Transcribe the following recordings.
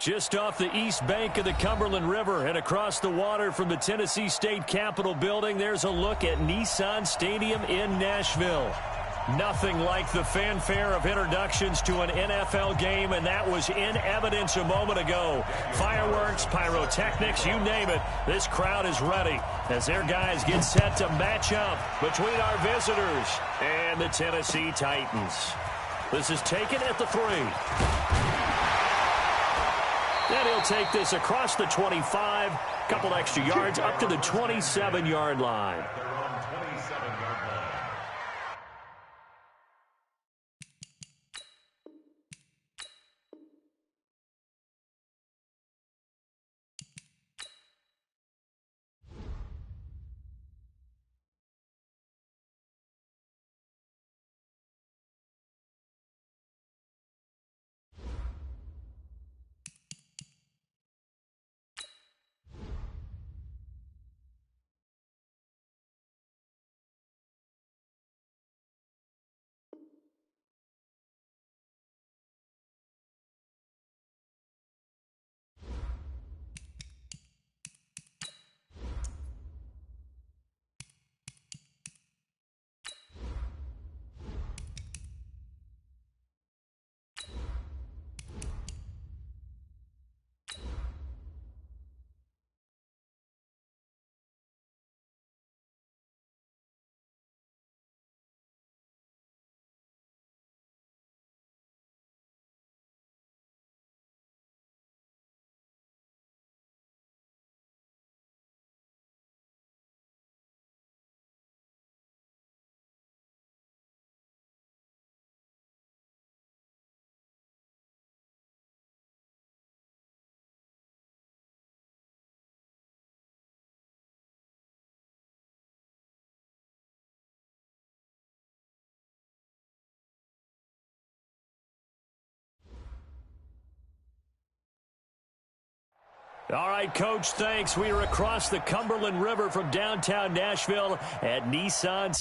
Just off the east bank of the Cumberland River and across the water from the Tennessee State Capitol building, there's a look at Nissan Stadium in Nashville. Nothing like the fanfare of introductions to an NFL game, and that was in evidence a moment ago. Fireworks, pyrotechnics, you name it. This crowd is ready as their guys get set to match up between our visitors and the Tennessee Titans. This is taken at the 3. And he'll take this across the 25, couple extra yards up to the 27-yard line. All right, Coach, thanks. We are across the Cumberland River from downtown Nashville at Nissan.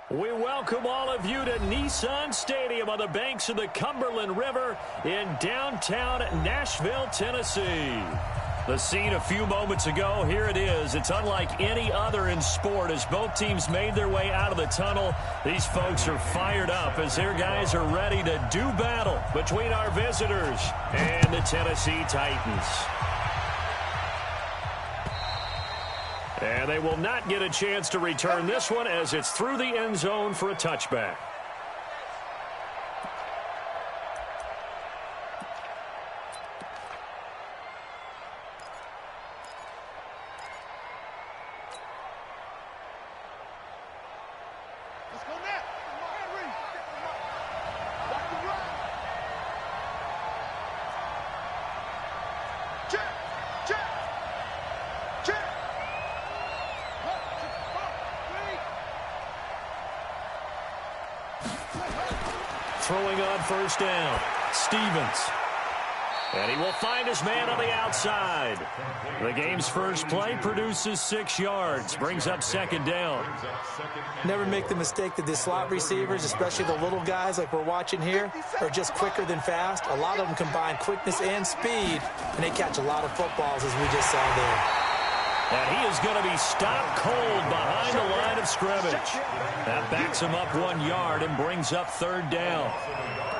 We welcome all of you to Nissan Stadium on the banks of the Cumberland River in downtown Nashville, Tennessee. The scene a few moments ago, here it is. It's unlike any other in sport as both teams made their way out of the tunnel. These folks are fired up as their guys are ready to do battle between our visitors and the Tennessee Titans. And they will not get a chance to return this one as it's through the end zone for a touchback. Throwing on first down, Stevens. And he will find his man on the outside. The game's first play produces 6 yards. Brings up second down. Never make the mistake that the slot receivers, especially the little guys like we're watching here, are just quicker than fast. A lot of them combine quickness and speed, and they catch a lot of footballs, as we just saw there. And he is going to be stopped cold behind the line of scrimmage. That backs him up 1 yard and brings up third down.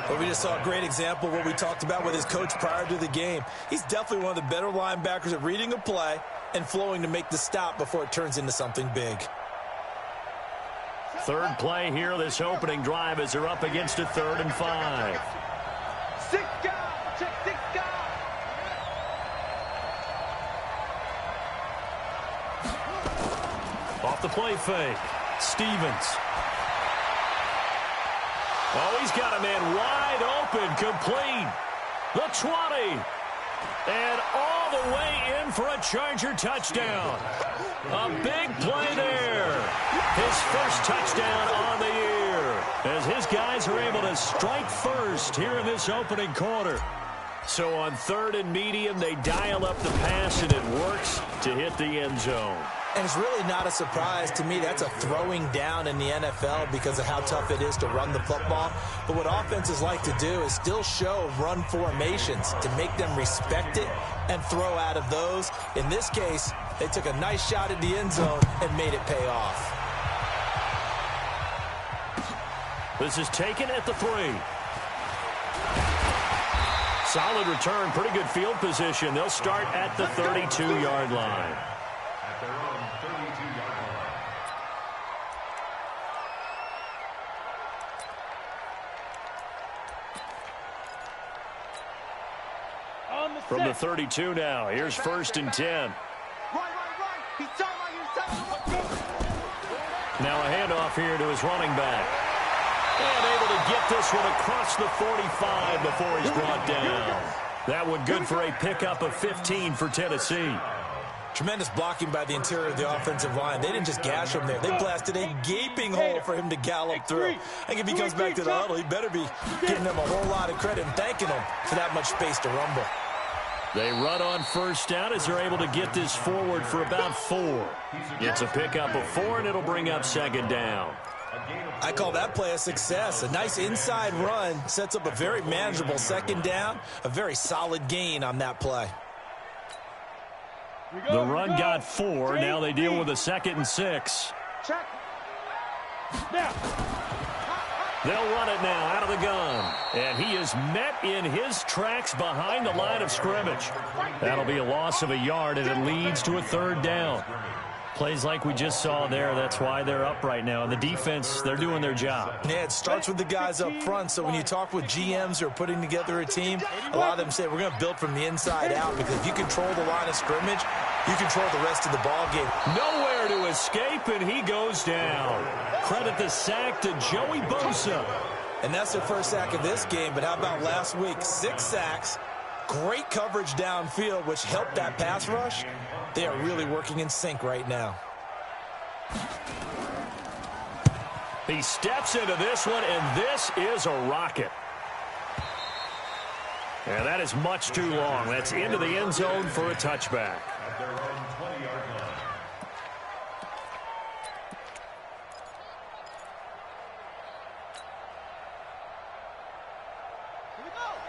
But we just saw a great example of what we talked about with his coach prior to the game. He's definitely one of the better linebackers at reading a play and flowing to make the stop before it turns into something big. Third play here, this opening drive, as they're up against a 3rd and 5. 6 guys, check 6 guys. Off the play fake, Stevens. Oh, he's got a man wide open, complete. The 20. And all the way in for a Charger touchdown. A big play there. His first touchdown on the year, as his guys are able to strike first here in this opening quarter. So on 3rd and medium, they dial up the pass, and it works to hit the end zone. And it's really not a surprise to me. That's a throwing down in the NFL because of how tough it is to run the football. But what offenses like to do is still show run formations to make them respect it and throw out of those. In this case, they took a nice shot at the end zone and made it pay off. This is taken at the 3. Solid return, pretty good field position. They'll start at the 32-yard line. From the 32 now, here's 1st and 10. Now a handoff here to his running back. And able to get this one across the 45 before he's brought down. That one good for a pickup of 15 for Tennessee. Tremendous blocking by the interior of the offensive line. They didn't just gash him there. They blasted a gaping hole for him to gallop through. I think if he comes back to the huddle, he better be giving them a whole lot of credit and thanking them for that much space to rumble. They run on first down as they're able to get this forward for about 4. It's a pickup of 4, and it'll bring up second down. I call that play a success. A nice inside run sets up a very manageable second down. A very solid gain on that play. The run got 4. Now they deal with a 2nd and 6. Check. Now. They'll run it now out of the gun. And he is met in his tracks behind the line of scrimmage. That'll be a loss of a yard, and it leads to a 3rd down. Plays like we just saw there, that's why they're up right now. And the defense, they're doing their job. Yeah, it starts with the guys up front. So when you talk with GMs who are putting together a team, a lot of them say we're going to build from the inside out, because if you control the line of scrimmage, you control the rest of the ball game. Nowhere to escape, and he goes down. Credit the sack to Joey Bosa. And that's their first sack of this game, but how about last week? 6 sacks, great coverage downfield, which helped that pass rush. They are really working in sync right now. He steps into this one, and this is a rocket. And that is much too long. That's into the end zone for a touchback.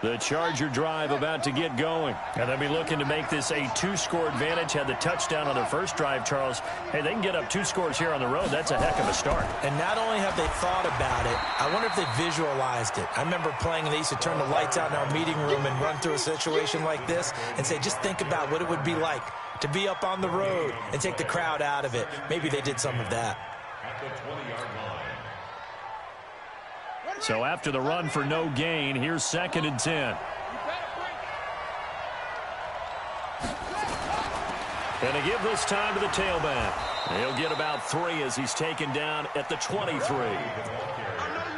The Charger drive about to get going. And they'll be looking to make this a 2-score advantage. Had the touchdown on their first drive, Charles. Hey, they can get up 2 scores here on the road. That's a heck of a start. And not only have they thought about it, I wonder if they visualized it. I remember playing, and they used to turn the lights out in our meeting room and run through a situation like this and say, just think about what it would be like to be up on the road and take the crowd out of it. Maybe they did some of that. At the 20-yard line. So after the run for no gain, here's 2nd and 10. And to give this time to the tailback. He'll get about 3 as he's taken down at the 23.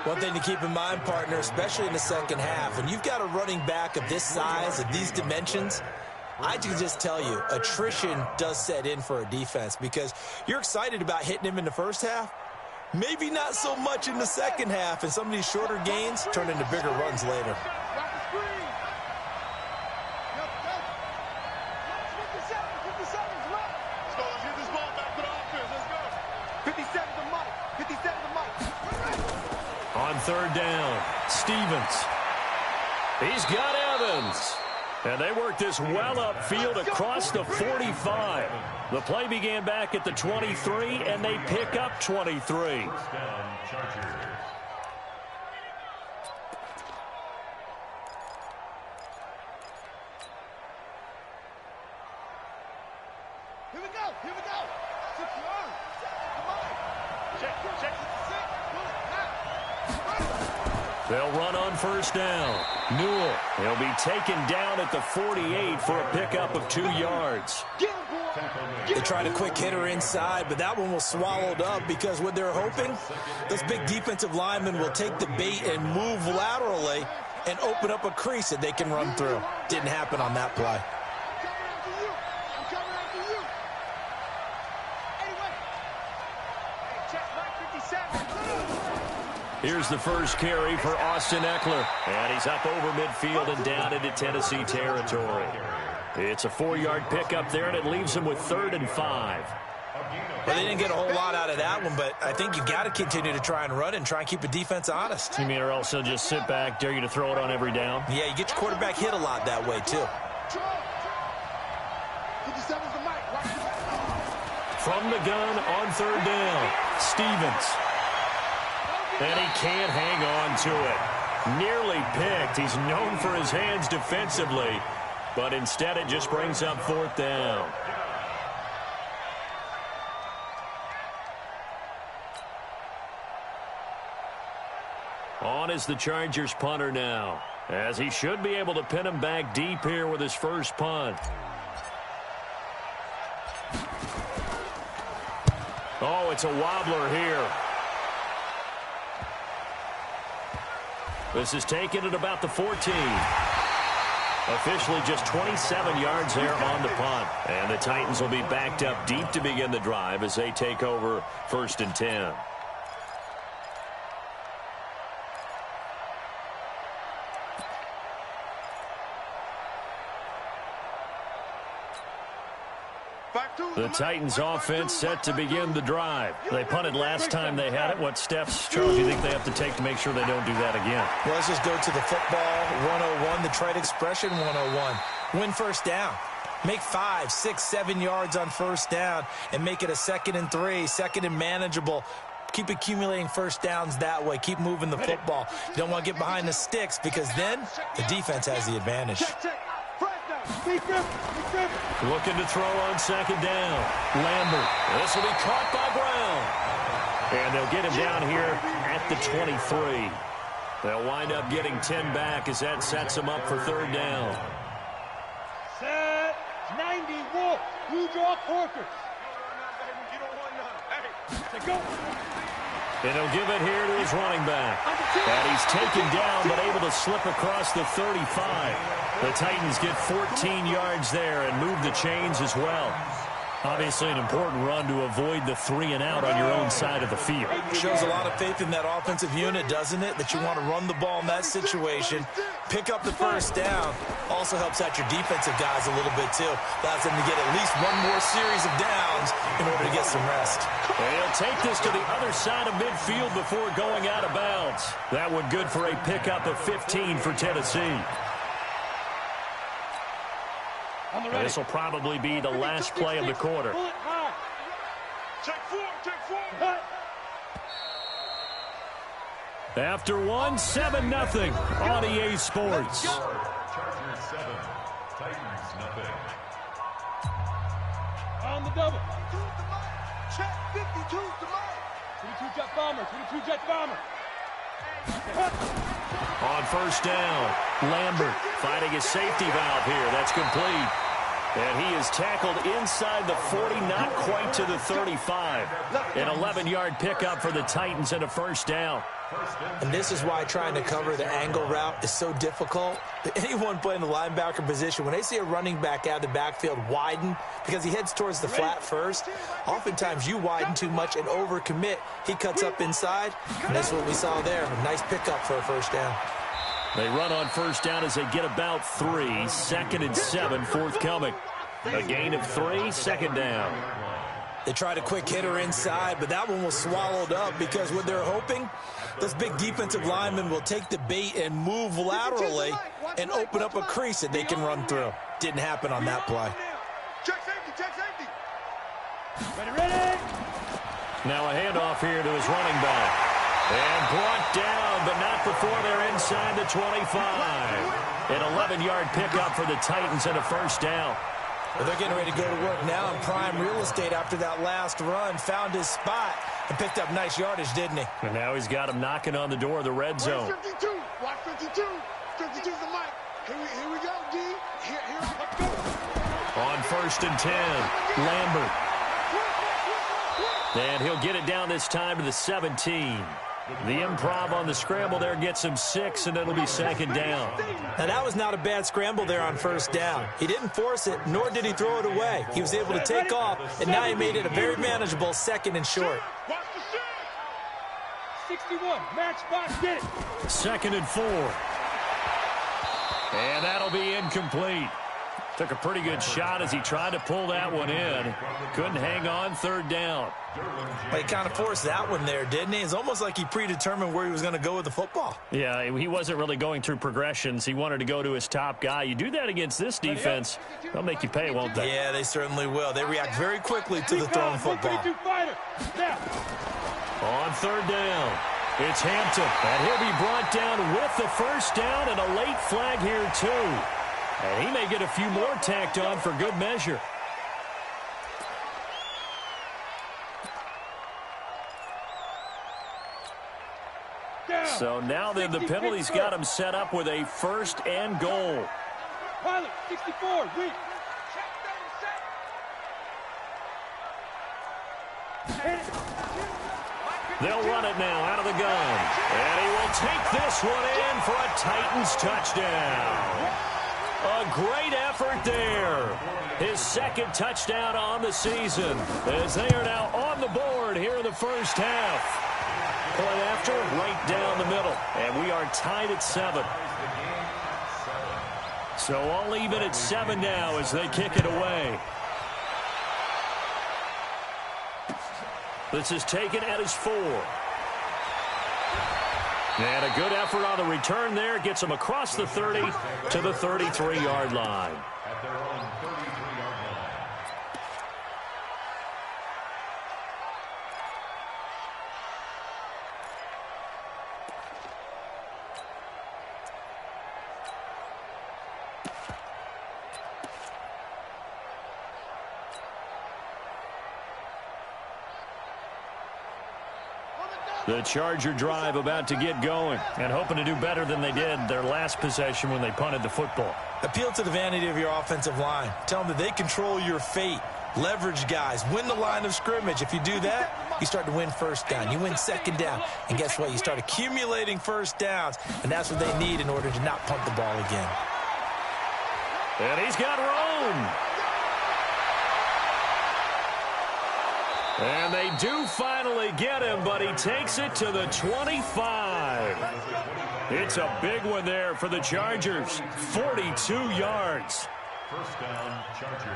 One thing to keep in mind, partner, especially in the second half, and you've got a running back of this size, of these dimensions, I can just tell you, attrition does set in for a defense, because you're excited about hitting him in the first half. Maybe not so much in the second half, and some of these shorter gains turn into bigger runs later. On third down, Stevens. He's got Evans. And they work this well upfield across the 45. The play began back at the 23, and they pick up 23. Here we go. 6 yards. Come on. Check. They'll run on first down. Newell, he'll be taken down at the 48 for a pickup of 2 yards. They tried a quick hitter inside, but that one was swallowed up because what they're hoping, those big defensive linemen will take the bait and move laterally and open up a crease that they can run through. Didn't happen on that play. Here's the first carry for Austin Eckler. And he's up over midfield and down into Tennessee territory. It's a 4-yard pickup there, and it leaves him with 3rd and 5. Well, they didn't get a whole lot out of that one, but I think you got to continue to try and run and try and keep the defense honest. You mean, or else they'll just sit back, dare you to throw it on every down? Yeah, you get your quarterback hit a lot that way, too. From the gun on third down, Stevens. And he can't hang on to it. Nearly picked. He's known for his hands defensively, but instead it just brings up 4th down. On is the Chargers punter now, as he should be able to pin him back deep here with his first punt. Oh, it's a wobbler here. This is taken at about the 14. Officially just 27 yards there on the punt. And the Titans will be backed up deep to begin the drive as they take over 1st and 10. The Titans offense set to begin the drive. They punted last time they had it. What steps, Charles, do you think they have to take to make sure they don't do that again? Well, let's just go to the football 101, the trade expression 101. Win first down. Make 5, 6, 7 yards on first down and make it a 2nd and 3, 2nd and manageable. Keep accumulating first downs that way. Keep moving the football. You don't want to get behind the sticks because then the defense has the advantage. Looking to throw on 2nd down. Lambert. This will be caught by Brown. And they'll get him down here at the 23. They'll wind up getting 10 back as that sets them up for 3rd down. Set 90 Wolf. You draw quarters. Go. And he'll give it here to his running back. And he's taken down but able to slip across the 35. The Titans get 14 yards there and move the chains as well. Obviously an important run to avoid the 3 and out on your own side of the field. Shows a lot of faith in that offensive unit, doesn't it? That you want to run the ball in that situation. Pick up the first down. Also helps out your defensive guys a little bit, too. Allows them to get at least one more series of downs in order to get some rest. And he'll take this to the other side of midfield before going out of bounds. That one good for a pickup of 15 for Tennessee. This will probably be the last play of the quarter. After 1, 7-0 on EA Sports. Chargers 7, Titans nothing. On the double. Check 52 to mine. 22 jet bomber. 22 jet bomber. On first down, Lambert fighting a safety valve here. That's complete. And he is tackled inside the 40, not quite to the 35. An 11-yard pickup for the Titans and a first down. And this is why trying to cover the angle route is so difficult. Anyone playing the linebacker position, when they see a running back out of the backfield widen because he heads towards the flat first, oftentimes you widen too much and overcommit. He cuts up inside, and that's what we saw there. A nice pickup for a first down. They run on first down as they get about 3. 2nd and 7 forthcoming. A gain of 3, 2nd down. They tried a quick hitter inside, but that one was swallowed up because what they're hoping, Those big defensive linemen will take the bait and move laterally and open up a crease that they can run through. Didn't happen on that play. Check safety, check safety. Ready. Now a handoff here to his running back. And brought down, but not before they're inside the 25. An 11-yard pickup for the Titans and a first down. Well, they're getting ready to go to work now in prime real estate after that last run. Found his spot and picked up nice yardage, didn't he? And now he's got him knocking on the door of the red zone. Watch 52. Watch 52. 52's the mic. Here we go, D. Here, let's go. On 1st and 10, Lambert. And he'll get it down this time to the 17. The improv on the scramble there gets him 6, and it'll be 2nd down. Now, that was not a bad scramble there on 1st down. He didn't force it, nor did he throw it away. He was able to take off, and now he made it a very manageable 2nd and short. Watch the 61, match box, get it. 2nd and 4. And that'll be incomplete. Took a pretty good shot as he tried to pull that one in. Couldn't hang on, 3rd down. He kind of forced that one there, didn't he? It's almost like he predetermined where he was going to go with the football. Yeah, he wasn't really going through progressions. He wanted to go to his top guy. You do that against this defense, they'll make you pay, won't they? Yeah, they certainly will. They react very quickly to the thrown football. On 3rd down, it's Hampton. And he'll be brought down with the first down and a late flag here, too. And he may get a few more tacked on for good measure. So now then the penalty's got him set up with a 1st and goal. Pilot, 64, weak. They'll run it now out of the gun. And he will take this one in for a Titans touchdown. A great effort there. His 2nd touchdown on the season as they are now on the board here in the first half. Point after, right down the middle. And we are tied at 7. So all even at 7 now as they kick it away. This is taken at his 4. And a good effort on the return there. Gets him across the 30 to the 33-yard line. The Charger drive about to get going and hoping to do better than they did their last possession when they punted the football. Appeal to the vanity of your offensive line. Tell them that they control your fate. Leverage guys. Win the line of scrimmage. If you do that, you start to win 1st down. You win 2nd down. And guess what? You start accumulating 1st downs. And that's what they need in order to not punt the ball again. And he's got room. And they do finally get him, but he takes it to the 25. It's a big one there for the Chargers. 42 yards. 1st down, Chargers.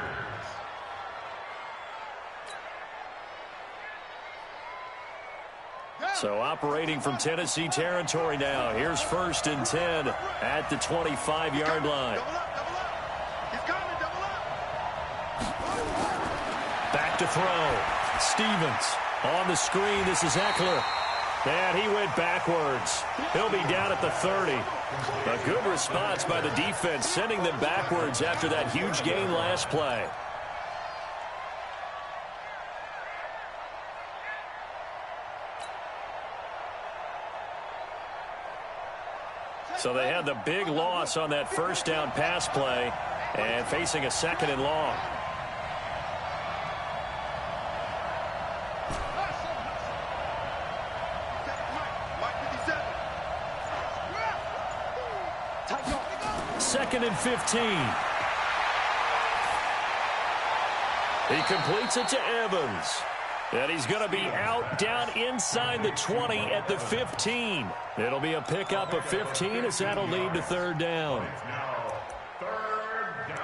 So operating from Tennessee territory now. Here's 1st and 10 at the 25-yard line. Back to throw. Stevens on the screen. This is Eckler. And he went backwards. He'll be down at the 30. A good response by the defense, sending them backwards after that huge gain last play. So they had the big loss on that 1st down pass play and facing a 2nd and long. Second and 15. He completes it to Evans. And he's going to be out down inside the 20 at the 15. It'll be a pickup of 15 as that'll lead to 3rd down. Now, 3rd down.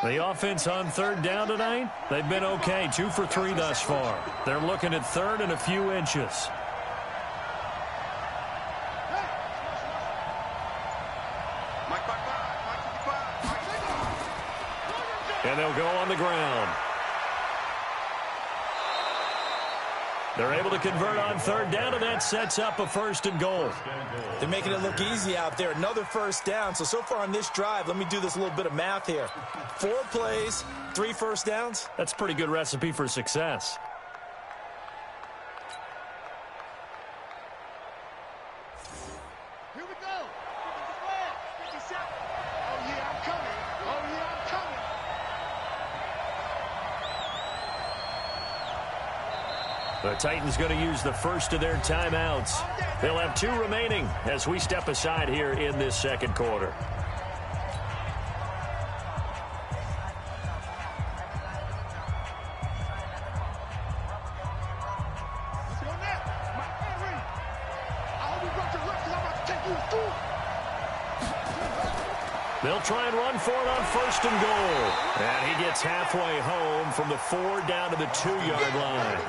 The offense on third down tonight, they've been okay. 2 for 3 thus far. They're looking at third and a few inches. And they'll go on the ground. They're able to convert on third down, and that sets up a 1st and goal. They're making it look easy out there. Another 1st down. So far on this drive, let me do this little bit of math here. 4 plays, 3 first downs. That's a pretty good recipe for success. Here we go. 57. Oh, yeah, I'm coming. Oh, yeah, I'm coming. The Titans going to use the first of their timeouts. They'll have 2 remaining as we step aside here in this second quarter. Let's go now. My ready. I hope you brought your left because I'm about to take you through. They'll try and run for it on 1st and goal. And he gets halfway home from the 4 down to the 2-yard line.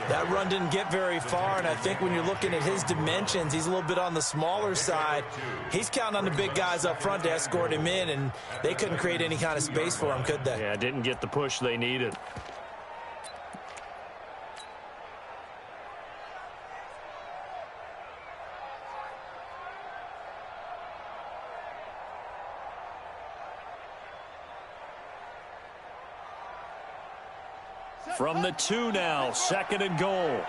That run didn't get very far, and I think when you're looking at his dimensions, he's a little bit on the smaller side. He's counting on the big guys up front to escort him in, and they couldn't create any kind of space for him, could they? Yeah, didn't get the push they needed. From the 2 now, 2nd and goal.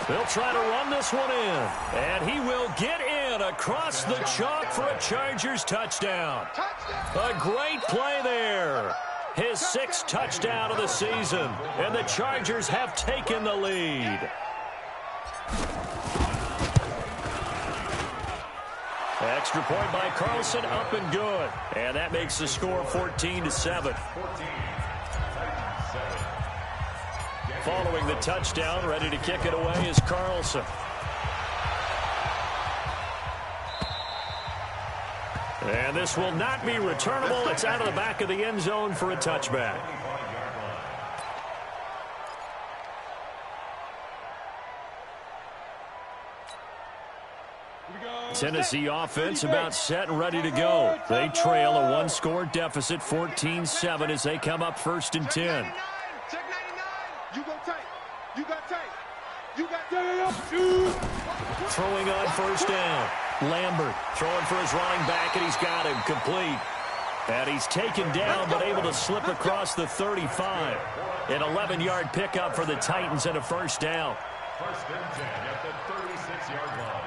They'll try to run this one in. And he will get in across the chalk for a Chargers touchdown. A great play there. His 6th touchdown of the season. And the Chargers have taken the lead. Extra point by Carlson, up and good. And that makes the score 14-7. Following the touchdown, ready to kick it away is Carlson. And this will not be returnable. It's out of the back of the end zone for a touchback. Tennessee offense about set and ready to go. They trail a 1-score deficit, 14-7, as they come up 1st and 10. Check 99. You go tight. You got tight. You got tight. Throwing on 1st down. Lambert throwing for his running back, and he's got him complete. And he's taken down, but able to slip across the 35. An 11-yard pickup for the Titans and a 1st down. 1st and 10 at the 36-yard line.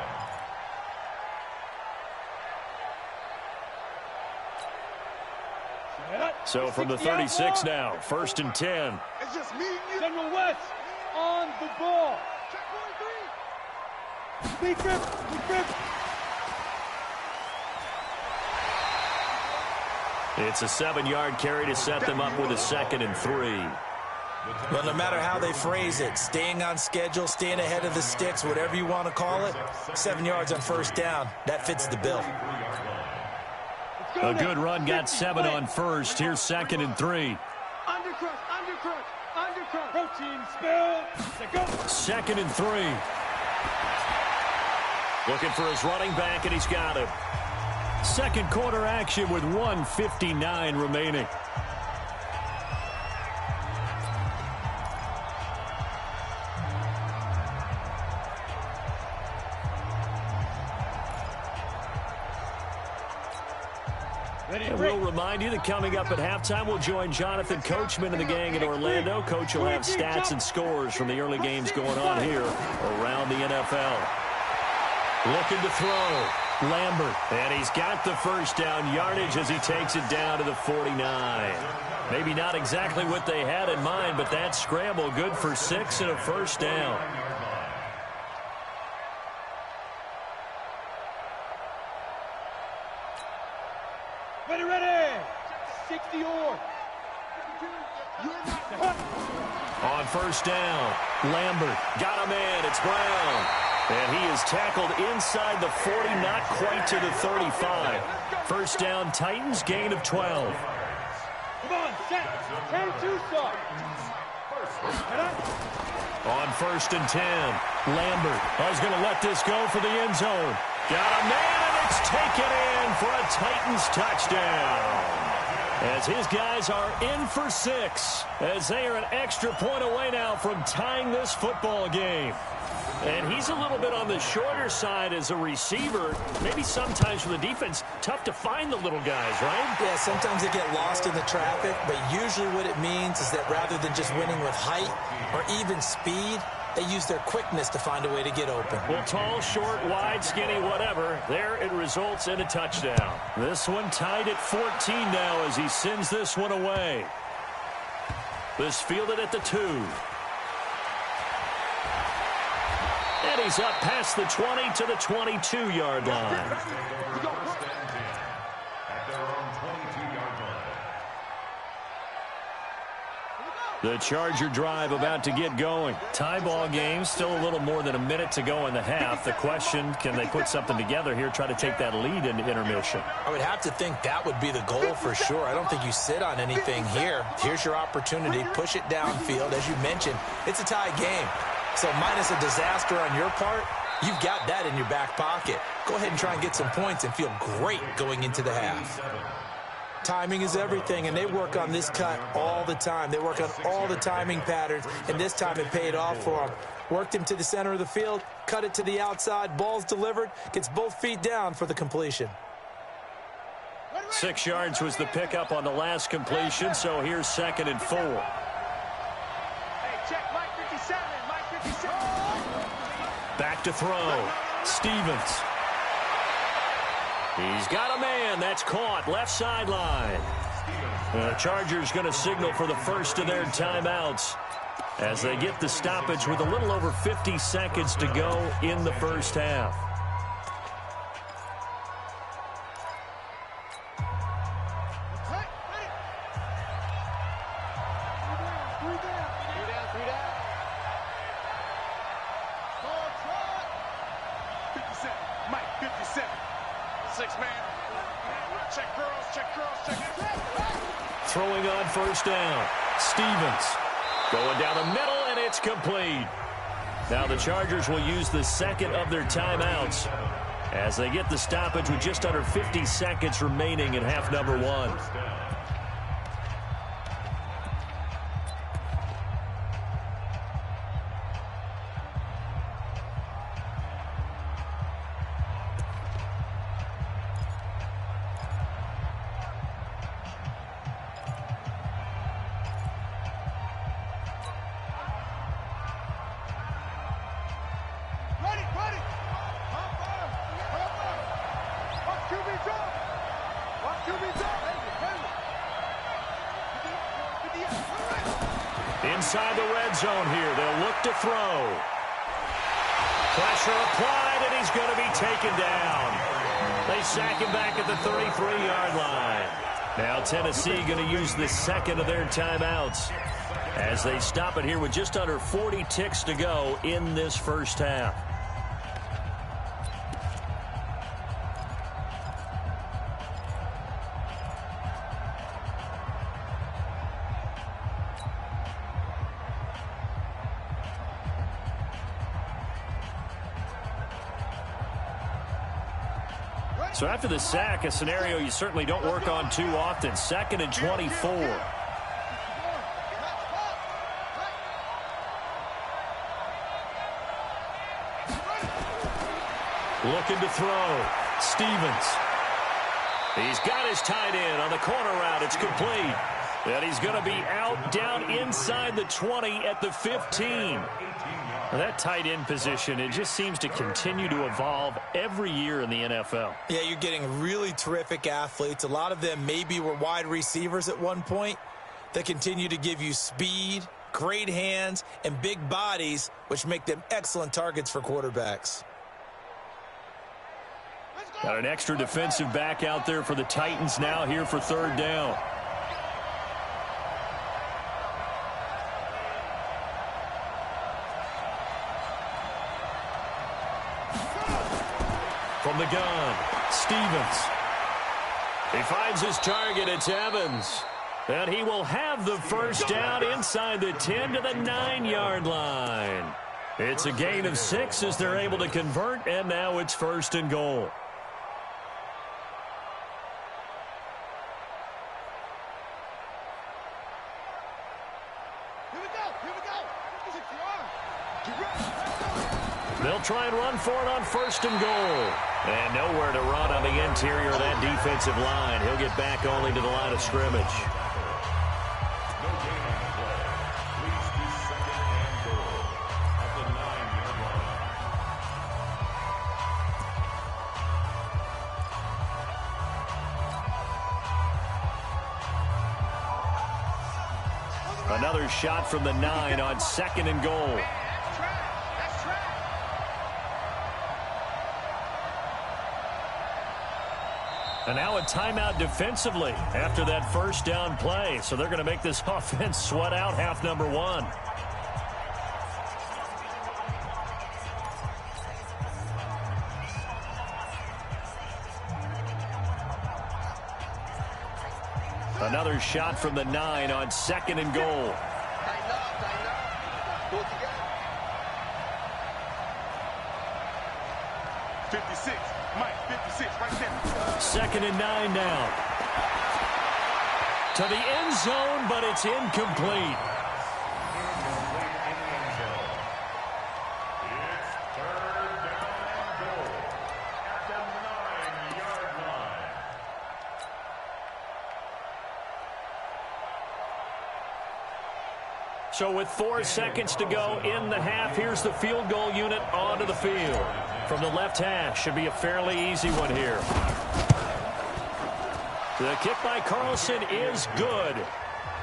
So from the 36 now, 1st and 10. It's just me and you. General West on the ball. Check 43. Big grip. It's a 7-yard carry to set them up with a 2nd and 3. Well, no matter how they phrase it, staying on schedule, staying ahead of the sticks, whatever you want to call it, 7 yards on 1st down, that fits the bill. A good run got 7 on 1st. Here's 2nd and 3. Undercrush. Protein spill. 2nd and 3. Looking for his running back, and he's got him. Second quarter action with 1:59 remaining. And we'll remind you that coming up at halftime, we'll join Jonathan Coachman and the gang in Orlando. Coach will have stats and scores from the early games going on here around the NFL. Looking to throw. Lambert. And he's got the 1st down yardage as he takes it down to the 49. Maybe not exactly what they had in mind, but that scramble good for 6 and a 1st down. Ready. 60 or. On first down. Lambert got a man. It's Brown. And he is tackled inside the 40, not quite to the 35. First down, Titans, gain of 12. Come on, set. 10-2 start. On first and 10, Lambert is going to let this go for the end zone. Got a man, and it's taken in for a Titans touchdown. As his guys are in for 6, as they are an extra point away now from tying this football game. And he's a little bit on the shorter side as a receiver. Maybe sometimes for the defense, tough to find the little guys, right? Yeah, sometimes they get lost in the traffic, but usually what it means is that rather than just winning with height or even speed, they use their quickness to find a way to get open. Well, tall, short, wide, skinny, whatever, there it results in a touchdown. This one tied at 14 now as he sends this one away. This fielded at the 2. And he's up past the 20 to the 22-yard line. The Charger drive about to get going. Tie ball game, still a little more than a minute to go in the half. The question, can they put something together here, try to take that lead into intermission? I would have to think that would be the goal for sure. I don't think you sit on anything here. Here's your opportunity. Push it downfield. As you mentioned, it's a tie game. So minus a disaster on your part, you've got that in your back pocket. Go ahead and try and get some points and feel great going into the half. Timing is everything, and they work on this cut all the time. They work on all the timing patterns, and this time it paid off for them. Worked him to the center of the field, cut it to the outside, ball's delivered, gets both feet down for the completion. 6 yards was the pickup on the last completion, so here's 2nd and 4. Hey, check Mike 57, Mike 57. Back to throw. Stevens. He's got a man. That's caught. Left sideline. The Chargers going to signal for the first of their timeouts as they get the stoppage with a little over 50 seconds to go in the first half. Throwing on first down. Stevens going down the middle, and it's complete. Now the Chargers will use the second of their timeouts as they get the stoppage with just under 50 seconds remaining in half number 1. Inside the red zone here, they'll look to throw. Pressure applied, and he's going to be taken down. They sack him back at the 33-yard line. Now Tennessee going to use the second of their timeouts as they stop it here with just under 40 ticks to go in this first half. So after the sack, a scenario you certainly don't work on too often. 2nd and 24. Looking to throw. Stevens. He's got his tight end on the corner route. It's complete. And he's going to be out down inside the 20 at the 15. Well, that tight end position, it just seems to continue to evolve every year in the NFL. Yeah, you're getting really terrific athletes. A lot of them maybe were wide receivers at one point. They continue to give you speed, great hands, and big bodies, which make them excellent targets for quarterbacks. Got an extra defensive back out there for the Titans now here for 3rd down. From the gun, Stevens. He finds his target. It's Evans. And he will have the first down inside the 10 to the 9-yard line. It's a gain of 6 as they're able to convert, and now it's 1st and goal. They'll try and run for it on 1st and goal. And nowhere to run on the interior of that defensive line. He'll get back only to the line of scrimmage. No gain on the play. Leads to 2nd and goal at the 9-yard line. Another shot from the 9 on 2nd and goal. And now a timeout defensively after that first down play. So they're going to make this offense sweat out half number 1. Another shot from the 9 on 2nd and goal. 56, Mike, 56, right there. 2nd and 9 now. To the end zone, but it's incomplete. It's 3rd down and goal at the 9-yard line. So with 4 seconds to go in the half, here's the field goal unit onto the field. From the left hash, should be a fairly easy one here. The kick by Carlson is good.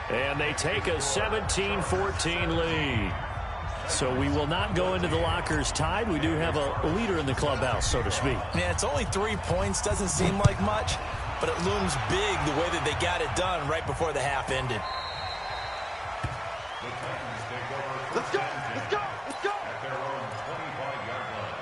And they take a 17-14 lead. So we will not go into the lockers tied. We do have a leader in the clubhouse, so to speak. Yeah, it's only 3 points. Doesn't seem like much, but it looms big the way that they got it done right before the half ended. The Titans take over. Let's go, let's go, let's go. At their own 25-yard line.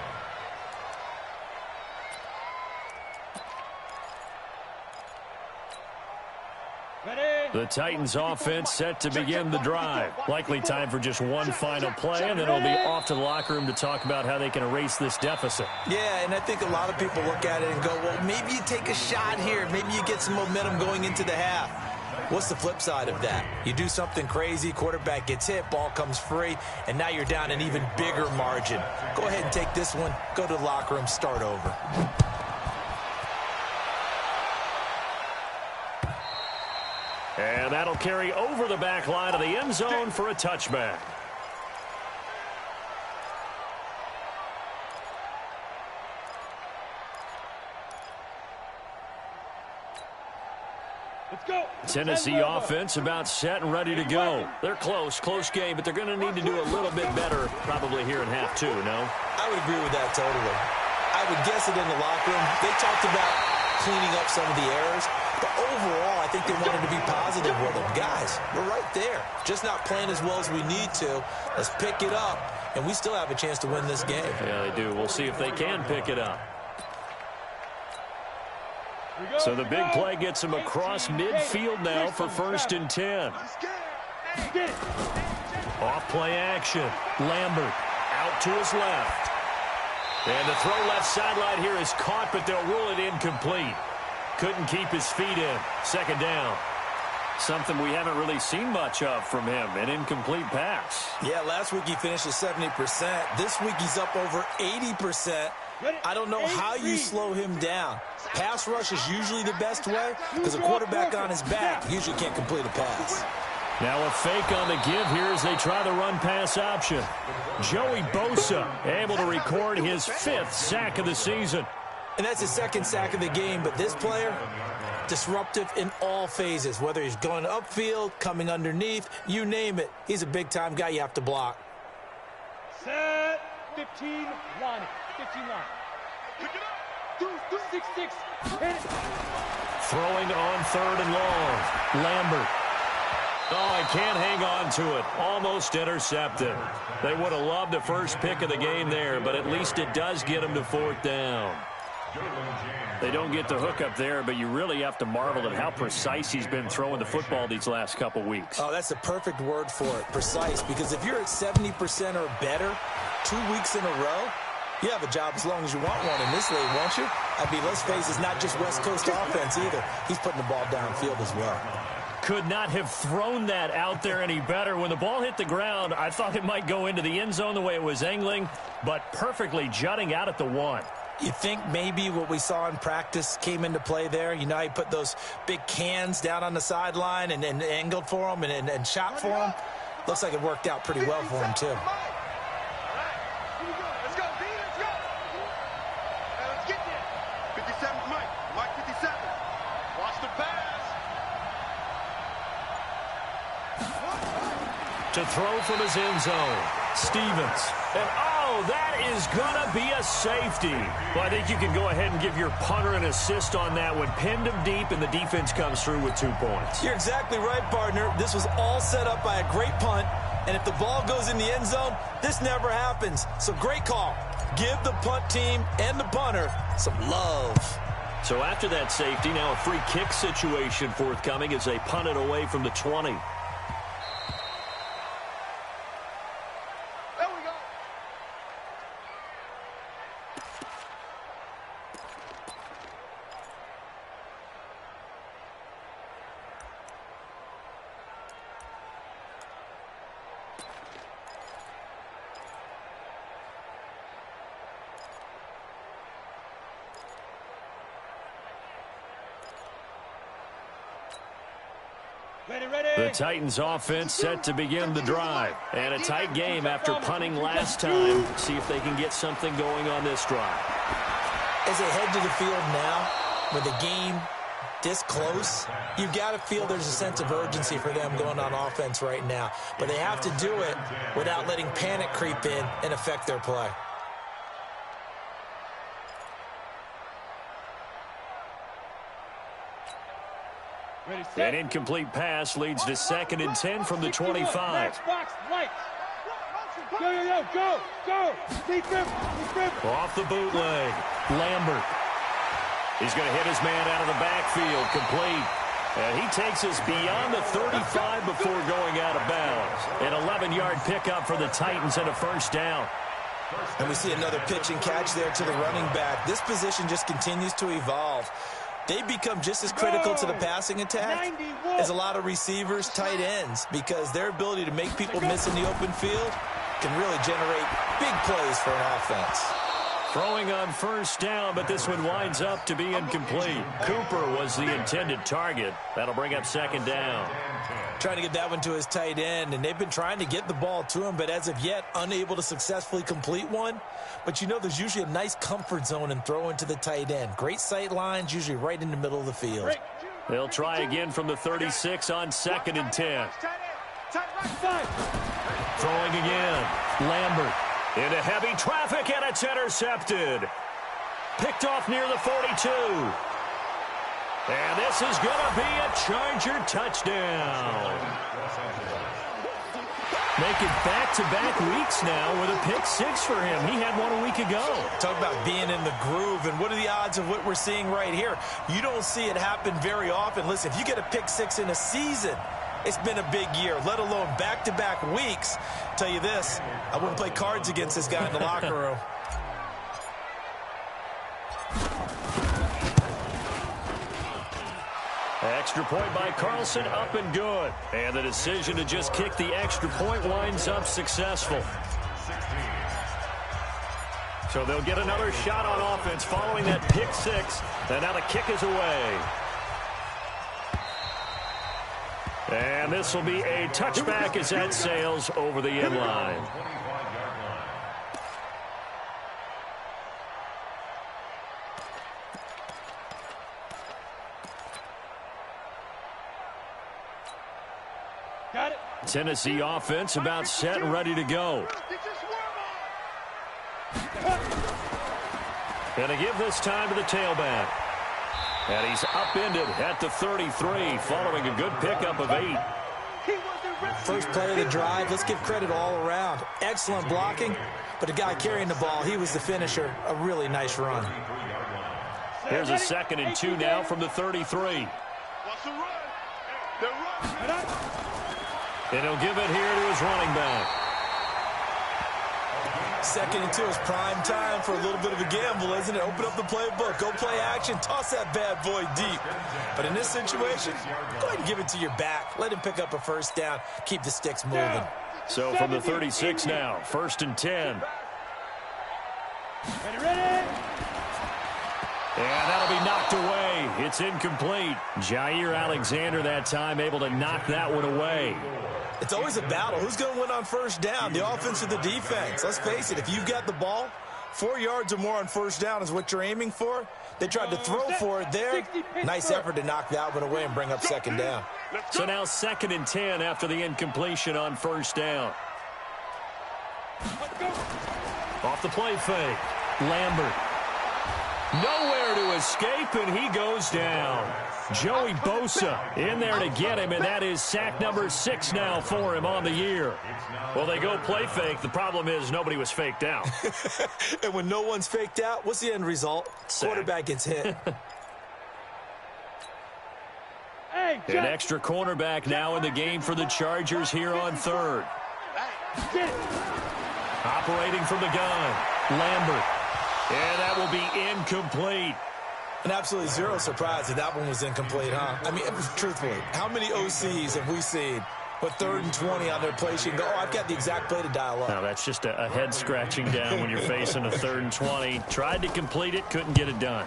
The Titans offense set to begin the drive. Likely time for just one final play, and then it'll be off to the locker room to talk about how they can erase this deficit. Yeah, and I think a lot of people look at it and go, well, maybe you take a shot here. Maybe you get some momentum going into the half. What's the flip side of that? You do something crazy, quarterback gets hit, ball comes free, and now you're down an even bigger margin. Go ahead and take this one, go to the locker room, start over. And that'll carry over the back line of the end zone for a touchback. Let's go. Tennessee offense about set and ready to go. They're close game, but they're going to need to do a little bit better probably here in half 2, no? I would agree with that totally. I would guess it in the locker room. They talked about cleaning up some of the errors, but overall, I think they wanted to be positive with them. Guys, we're right there. Just not playing as well as we need to. Let's pick it up, and we still have a chance to win this game. Yeah, they do. We'll see if they can pick it up. So the big play gets him across midfield now for 1st and 10. Off play action. Lambert out to his left. And the throw left sideline here is caught, but they'll rule it incomplete. Couldn't keep his feet in. 2nd down. Something we haven't really seen much of from him, an incomplete pass. Yeah, last week he finished at 70%. This week he's up over 80%. I don't know how you slow him down. Pass rush is usually the best way because a quarterback on his back usually can't complete a pass. Now a fake on the give here as they try the run-pass option. Joey Bosa able to record his 5th sack of the season. And that's his 2nd sack of the game, but this player, disruptive in all phases, whether he's going upfield, coming underneath, you name it. He's a big-time guy you have to block. Set, 15, line it, 15 line. Pick it up. 6-6. Throwing on 3rd and long. Lambert. Oh, he can't hang on to it. Almost intercepted. They would have loved the first pick of the game there, but at least it does get him to 4th down. They don't get the hook up there, but you really have to marvel at how precise he's been throwing the football these last couple weeks. Oh, that's the perfect word for it, precise, because if you're at 70% or better 2 weeks in a row, you have a job as long as you want one in this league, won't you? I mean, let's face it, it's not just West Coast offense either. He's putting the ball downfield as well. Could not have thrown that out there any better. When the ball hit the ground, I thought it might go into the end zone the way it was angling, but perfectly jutting out at the 1. You think maybe what we saw in practice came into play there? You know, he put those big cans down on the sideline and angled for him and shot for him. Looks like it worked out pretty well for him, too. To throw from his end zone, Stevens. And, oh, that is going to be a safety. Well, I think you can go ahead and give your punter an assist on that one. Pinned him deep, and the defense comes through with 2 points. You're exactly right, partner. This was all set up by a great punt, and if the ball goes in the end zone, this never happens. So great call. Give the punt team and the punter some love. So after that safety, now a free kick situation forthcoming as they punt it away from the 20. The Titans offense set to begin the drive. And a tight game after punting last time. See if they can get something going on this drive. As they head to the field now, with the game this close, you've got to feel there's a sense of urgency for them going on offense right now. But they have to do it without letting panic creep in and affect their play. An incomplete pass leads to 2nd and 10 from the 25. Go. Off the bootleg. Lambert. He's going to hit his man out of the backfield. Complete. And he takes us beyond the 35 before going out of bounds. An 11-yard pickup for the Titans and a first down. And we see another pitch and catch there to the running back. This position just continues to evolve. They become just as critical to the passing attack as a lot of receivers, tight ends, because their ability to make people miss in the open field can really generate big plays for an offense. Throwing on first down, but this one winds up to be incomplete. Cooper was the intended target. That'll bring up 2nd down. Trying to get that one to his tight end, and they've been trying to get the ball to him, but as of yet, unable to successfully complete one. But you know there's usually a nice comfort zone in throwing to the tight end. Great sight lines, usually right in the middle of the field. They'll try again from the 36 on 2nd and 10. Throwing again. Lambert into heavy traffic, and it's intercepted. Picked off near the 42. And this is going to be a Charger touchdown. Making back-to-back weeks now with a pick 6 for him. He had one a week ago. Talk about being in the groove, and what are the odds of what we're seeing right here? You don't see it happen very often. Listen, if you get a pick 6 in a season, it's been a big year, let alone back-to-back weeks. Tell you this, I wouldn't play cards against this guy in the locker room. Extra point by Carlson, up and good. And the decision to just kick the extra point winds up successful. So they'll get another shot on offense following that pick 6. And now the kick is away. And this will be a touchback as that sails over the end line. Tennessee offense about set and ready to go. And to give this time to the tailback. And he's upended at the 33 following a good pickup of 8. First play of the drive, let's give credit all around. Excellent blocking, but the guy carrying the ball, he was the finisher. A really nice run. Here's a 2nd and 2 now from the 33. And he'll give it here to his running back. 2nd and 2 is prime time for a little bit of a gamble, isn't it? Open up the playbook, go play action, toss that bad boy deep. But in this situation, go ahead and give it to your back. Let him pick up a first down, keep the sticks moving. So from the 36 now, 1st and 10. Ready? And that'll be knocked away. It's incomplete. Jair Alexander that time able to knock that one away. It's always a battle. Who's going to win on first down, the offense or the defense? Let's face it, if you've got the ball, 4 yards or more on first down is what you're aiming for. They tried to throw for it there. Nice effort to knock that one away and bring up 2nd down. So now 2nd and 10 after the incompletion on first down. Off the play fake. Lambert. Nowhere to escape, and he goes down. Joey Bosa in there to get him, and that is sack number 6 now for him on the year. Well, they go play fake. The problem is nobody was faked out. And when no one's faked out, what's the end result? Sack. Quarterback gets hit. An extra cornerback now in the game for the Chargers here on 3rd. Operating from the gun, Lambert. And that will be incomplete. And absolutely zero surprise that one was incomplete, huh? I mean, truthfully, how many OCs have we seen with 3rd and 20 on their play sheet and go, oh, I've got the exact play to dial up? Now, that's just a head scratching down when you're facing a 3rd and 20. Tried to complete it, couldn't get it done.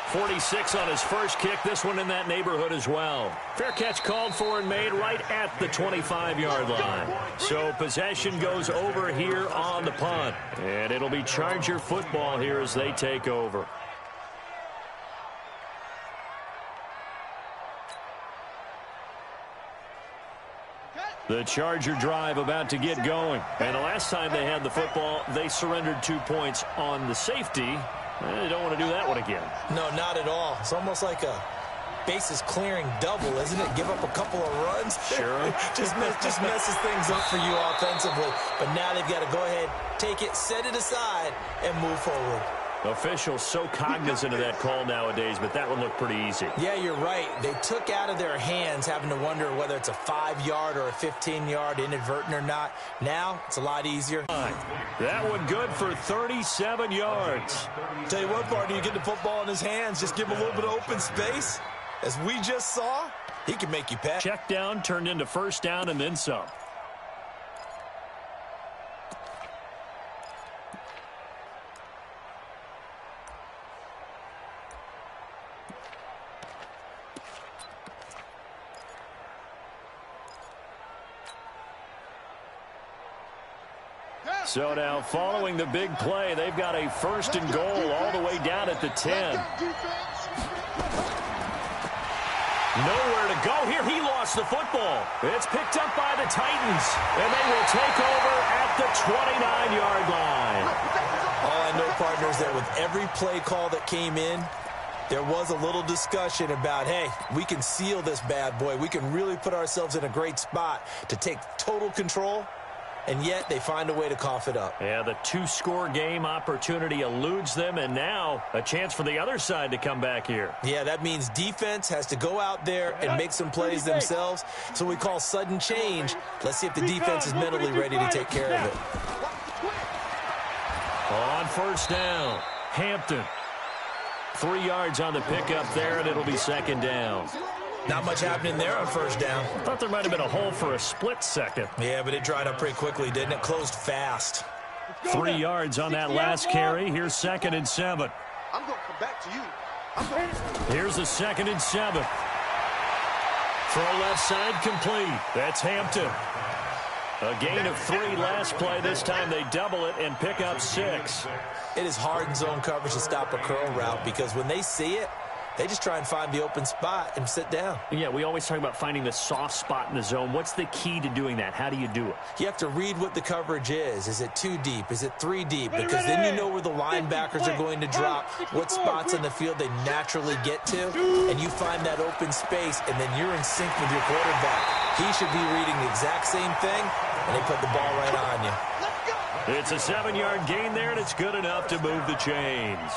46 on his first kick, this one in that neighborhood as well. Fair catch called for and made right at the 25-yard line. So possession goes over here on the punt. And it'll be Charger football here as they take over. The Charger drive about to get going. And the last time they had the football, they surrendered 2 points on the safety. They don't want to do that one again. No, not at all. It's almost like a bases clearing double, isn't it? Give up a couple of runs. Sure. just messes things up for you offensively. But now they've got to go ahead, take it, set it aside, and move forward. Officials so cognizant of that call nowadays, but that one looked pretty easy. Yeah, you're right. They took out of their hands having to wonder whether it's a 5-yard or a 15-yard inadvertent or not. Now, it's a lot easier. That one good for 37 yards. Tell you what, partner, you get the football in his hands, just give him a little bit of open space. As we just saw, he can make you pass. Check down turned into first down and then some. So now following the big play, they've got a 1st and goal all the way down at the 10. Nowhere to go here. He lost the football. It's picked up by the Titans, and they will take over at the 29-yard line. All I know, partner, is that with every play call that came in, there was a little discussion about, hey, we can seal this bad boy. We can really put ourselves in a great spot to take total control. And yet they find a way to cough it up. Yeah, the 2-score game opportunity eludes them, and now a chance for the other side to come back here. Yeah, that means defense has to go out there and make some plays themselves. So we call sudden change. Let's see if the defense is mentally ready to take care of it. On first down, Hampton. 3 yards on the pickup there, and it'll be 2nd down. Not much happening there on first down. Thought there might have been a hole for a split second. Yeah, but it dried up pretty quickly, didn't it? Closed fast. 3 yards on that last carry. Here's 2nd and 7. I'm going to come back to you. Here's a 2nd and 7. Throw left side complete. That's Hampton. A gain of 3 last play. This time they double it and pick up 6. It is hard in zone coverage to stop a curl route because when they see it, they just try and find the open spot and sit down. Yeah, we always talk about finding the soft spot in the zone. What's the key to doing that? How do you do it? You have to read what the coverage is. Is it 2 deep? Is it 3 deep? Because then you know where the linebackers are going to drop, what spots in the field they naturally get to, and you find that open space, and then you're in sync with your quarterback. He should be reading the exact same thing, and they put the ball right on you. It's a 7-yard gain there, and it's good enough to move the chains.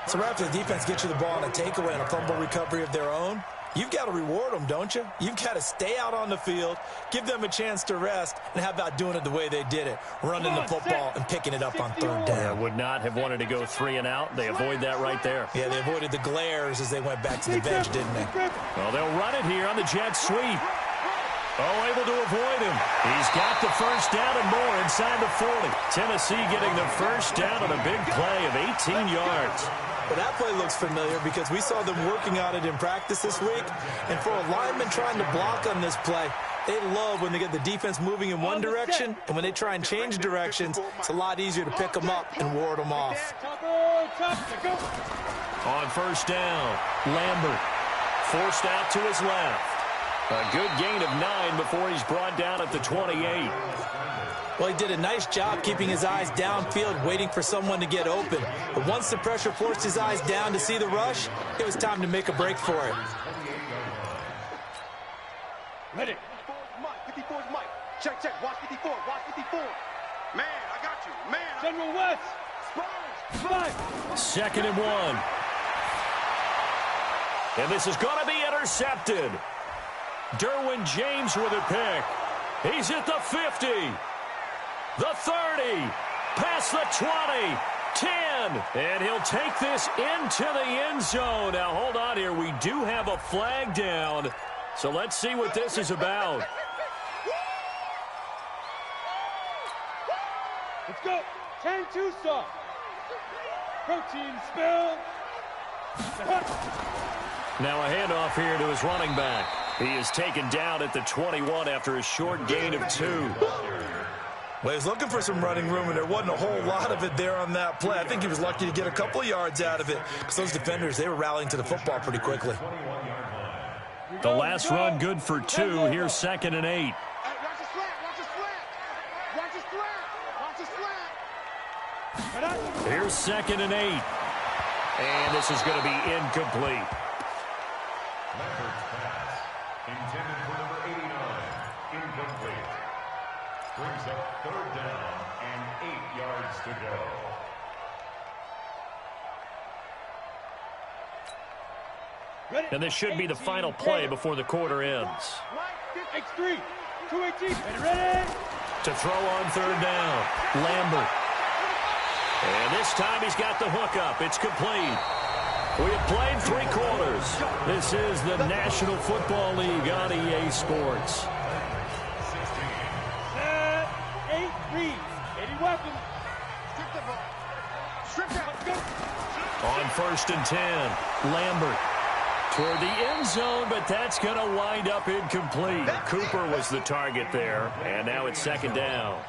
So right after the defense gets you the ball on a takeaway and a fumble recovery of their own, you've got to reward them, don't you? You've got to stay out on the field, give them a chance to rest, and how about doing it the way they did it, running the football and picking it up on third down. Yeah, would not have wanted to go 3 and out. They avoid that right there. Yeah, they avoided the glares as they went back to the bench, didn't they? Well, they'll run it here on the jet sweep. Oh, able to avoid him. He's got the first down and more inside the 40. Tennessee getting the first down on a big play of 18 yards. Well, that play looks familiar because we saw them working on it in practice this week. And for a lineman trying to block on this play, they love when they get the defense moving in one direction. And when they try and change directions, it's a lot easier to pick them up and ward them off. On first down, Lambert forced out to his left. A good gain of 9 before he's brought down at the 28. Well, he did a nice job keeping his eyes downfield, waiting for someone to get open. But once the pressure forced his eyes down to see the rush, it was time to make a break for it. Ready. 54 is Mike. Check, check. Watch 54. Watch 54. Man, I got you. Man. General West. Spike. 2nd and 1. And this is going to be intercepted. Derwin James with a pick. He's at the 50. The 30. Past the 20. 10. And he'll take this into the end zone. Now, hold on here. We do have a flag down. So let's see what this is about. Let's go. 10-2 stop. Protein spill. Now a handoff here to his running back. He is taken down at the 21 after a short gain of 2. Well, he was looking for some running room, and there wasn't a whole lot of it there on that play. I think he was lucky to get a couple of yards out of it because those defenders, they were rallying to the football pretty quickly. The last run good for 2. Here's 2nd and 8. Watch the slant. Watch the slant. Watch the slant. Watch the slant. Here's 2nd and 8. And this is going to be incomplete. Lambert's pass, intended for number 89, incomplete. Brings up 3rd down and 8 yards to go. Ready. And this should be the final play before the quarter ends. X3. 218. Ready. To throw on 3rd down, Lambert. And this time he's got the hook up. It's complete. We have played 3 quarters. This is the National Football League on EA Sports. 8 reads. 80 weapons. Strip the ball. Strip that. Let's go. On 1st and 10, Lambert toward the end zone, but that's going to wind up incomplete. Cooper was the target there, and now it's 2nd down.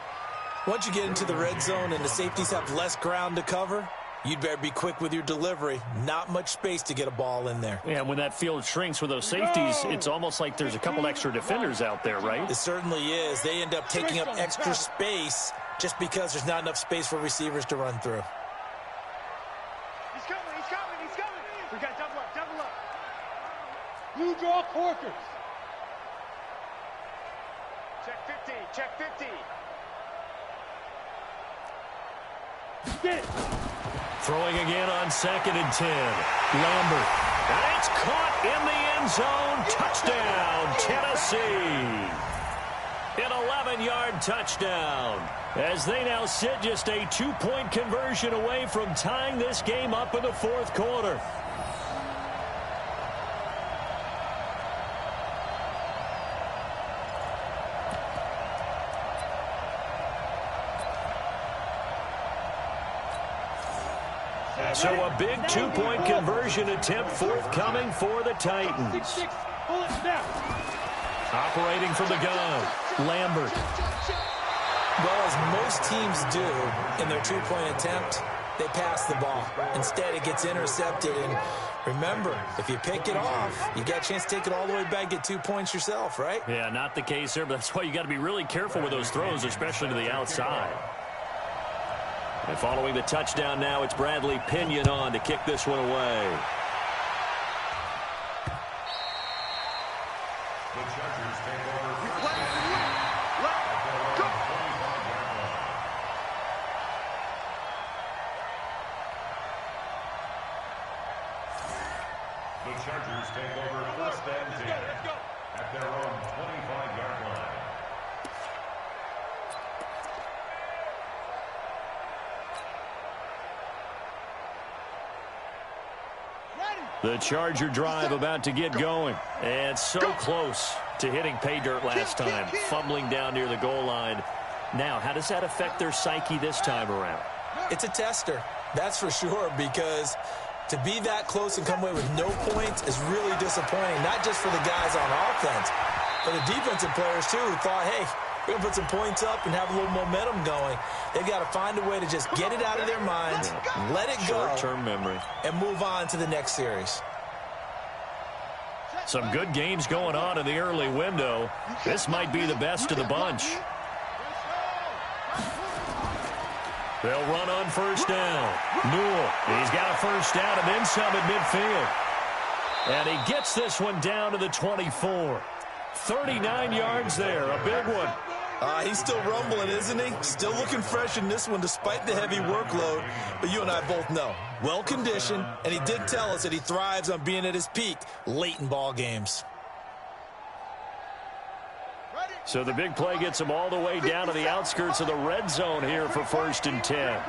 Once you get into the red zone and the safeties have less ground to cover, you'd better be quick with your delivery. Not much space to get a ball in there. Yeah, when that field shrinks with those safeties, it's almost like there's a couple extra defenders out there, right? It certainly is. They end up taking up extra space just because there's not enough space for receivers to run through. He's coming. He's coming. He's coming. We got double up. Double up. Blue draw corkers. Check 50. Check 50. Get it. Throwing again on 2nd and 10. Lambert. And it's caught in the end zone. Touchdown, Tennessee. An 11-yard touchdown. As they now sit just a 2-point conversion away from tying this game up in the 4th quarter. So a big 2-point conversion attempt forthcoming for the Titans. Operating from the gun, Lambert. Well, as most teams do in their 2-point attempt, they pass the ball. Instead, it gets intercepted. And remember, if you pick it off, you got a chance to take it all the way back, get 2 points yourself, right? Yeah, not the case here, but that's why you got to be really careful with those throws, especially to the outside. And following the touchdown now, it's Bradley Pinion on to kick this one away. The Chargers take over. The Charger drive about to get going. And so close to hitting pay dirt last time, fumbling down near the goal line. Now, how does that affect their psyche this time around? It's a tester, that's for sure, because to be that close and come away with no points is really disappointing, not just for the guys on offense, but the defensive players, too, who thought, hey, we're going to put some points up and have a little momentum going. They've got to find a way to just get it out of their minds, let it go, short-term memory, and move on to the next series. Some good games going on in the early window. This might be the best of the bunch. They'll run on first down. Newell, he's got a first down and then some at midfield. And he gets this one down to the 24. 39 yards there, a big one. He's still rumbling, isn't he? Still looking fresh in this one despite the heavy workload. But you and I both know, well-conditioned, and he did tell us that he thrives on being at his peak late in ball games. So the big play gets him all the way down to the outskirts of the red zone here for 1st and 10.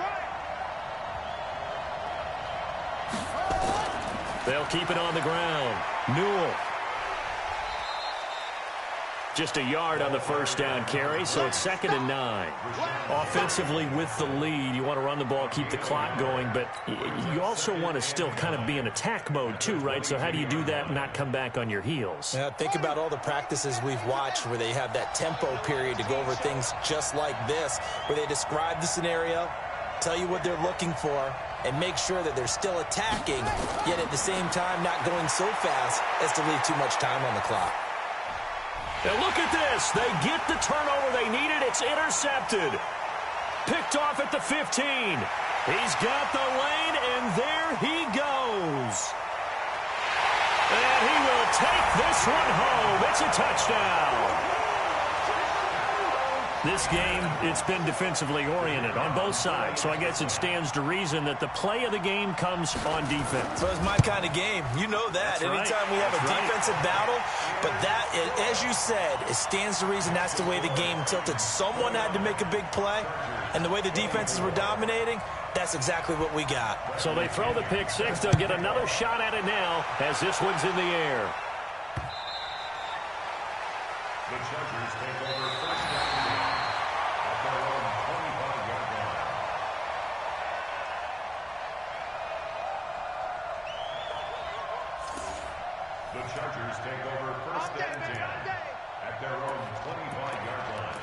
They'll keep it on the ground. Newell. Just a yard on the first down carry, so it's 2nd and 9. Offensively with the lead, you want to run the ball, keep the clock going, but you also want to still kind of be in attack mode too, right? So how do you do that and not come back on your heels? Yeah, think about all the practices we've watched where they have that tempo period to go over things just like this, where they describe the scenario, tell you what they're looking for, and make sure that they're still attacking, yet at the same time not going so fast as to leave too much time on the clock. And look at this. They get the turnover they needed. It's intercepted. Picked off at the 15. He's got the lane, and there he goes. And he will take this one home. It's a touchdown. This game, it's been defensively oriented on both sides, so I guess it stands to reason that the play of the game comes on defense. So it's my kind of game. You know that. That's Anytime right. we have a That's defensive battle, but that, as you said, it stands to reason that's the way the game tilted. Someone had to make a big play, and the way the defenses were dominating, that's exactly what we got. So they throw the pick six. They'll get another shot at it now as this one's in the air. The Chargers take over first down at their own 25-yard line. The Chargers take over first and 10 at their own 25-yard line.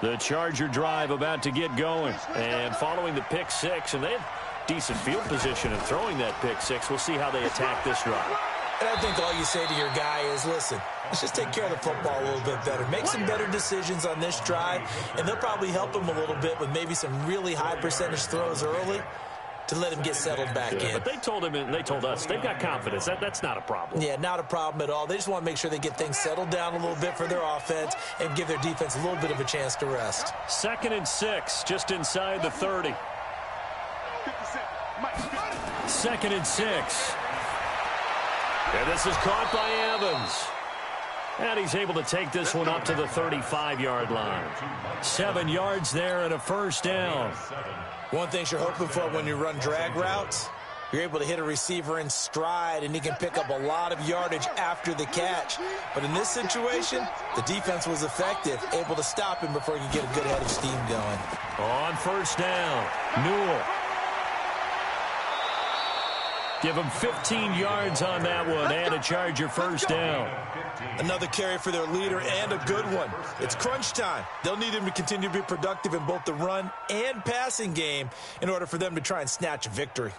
The Charger drive about to get going. And following the pick six, and they have decent field position in throwing that pick six. We'll see how they attack this drive. And I think all you say to your guy is, listen, let's just take care of the football a little bit better. Make some better decisions on this drive, and they'll probably help him a little bit with maybe some really high percentage throws early to let him get settled back in. But they told him, and they told us, they've got confidence. That's not a problem. Yeah, not a problem at all. They just want to make sure they get things settled down a little bit for their offense and give their defense a little bit of a chance to rest. 2nd and 6, just inside the 30. 2nd and 6. And this is caught by Evans. And he's able to take this one up to the 35-yard line. 7 yards there and a first down. One thing you're hoping for when you run drag routes, you're able to hit a receiver in stride, and he can pick up a lot of yardage after the catch. But in this situation, the defense was effective, able to stop him before he could get a good head of steam going. On first down, Newell. Give him 15 yards on that one and a Charger first down. Another carry for their leader and a good one. It's crunch time. They'll need him to continue to be productive in both the run and passing game in order for them to try and snatch a victory.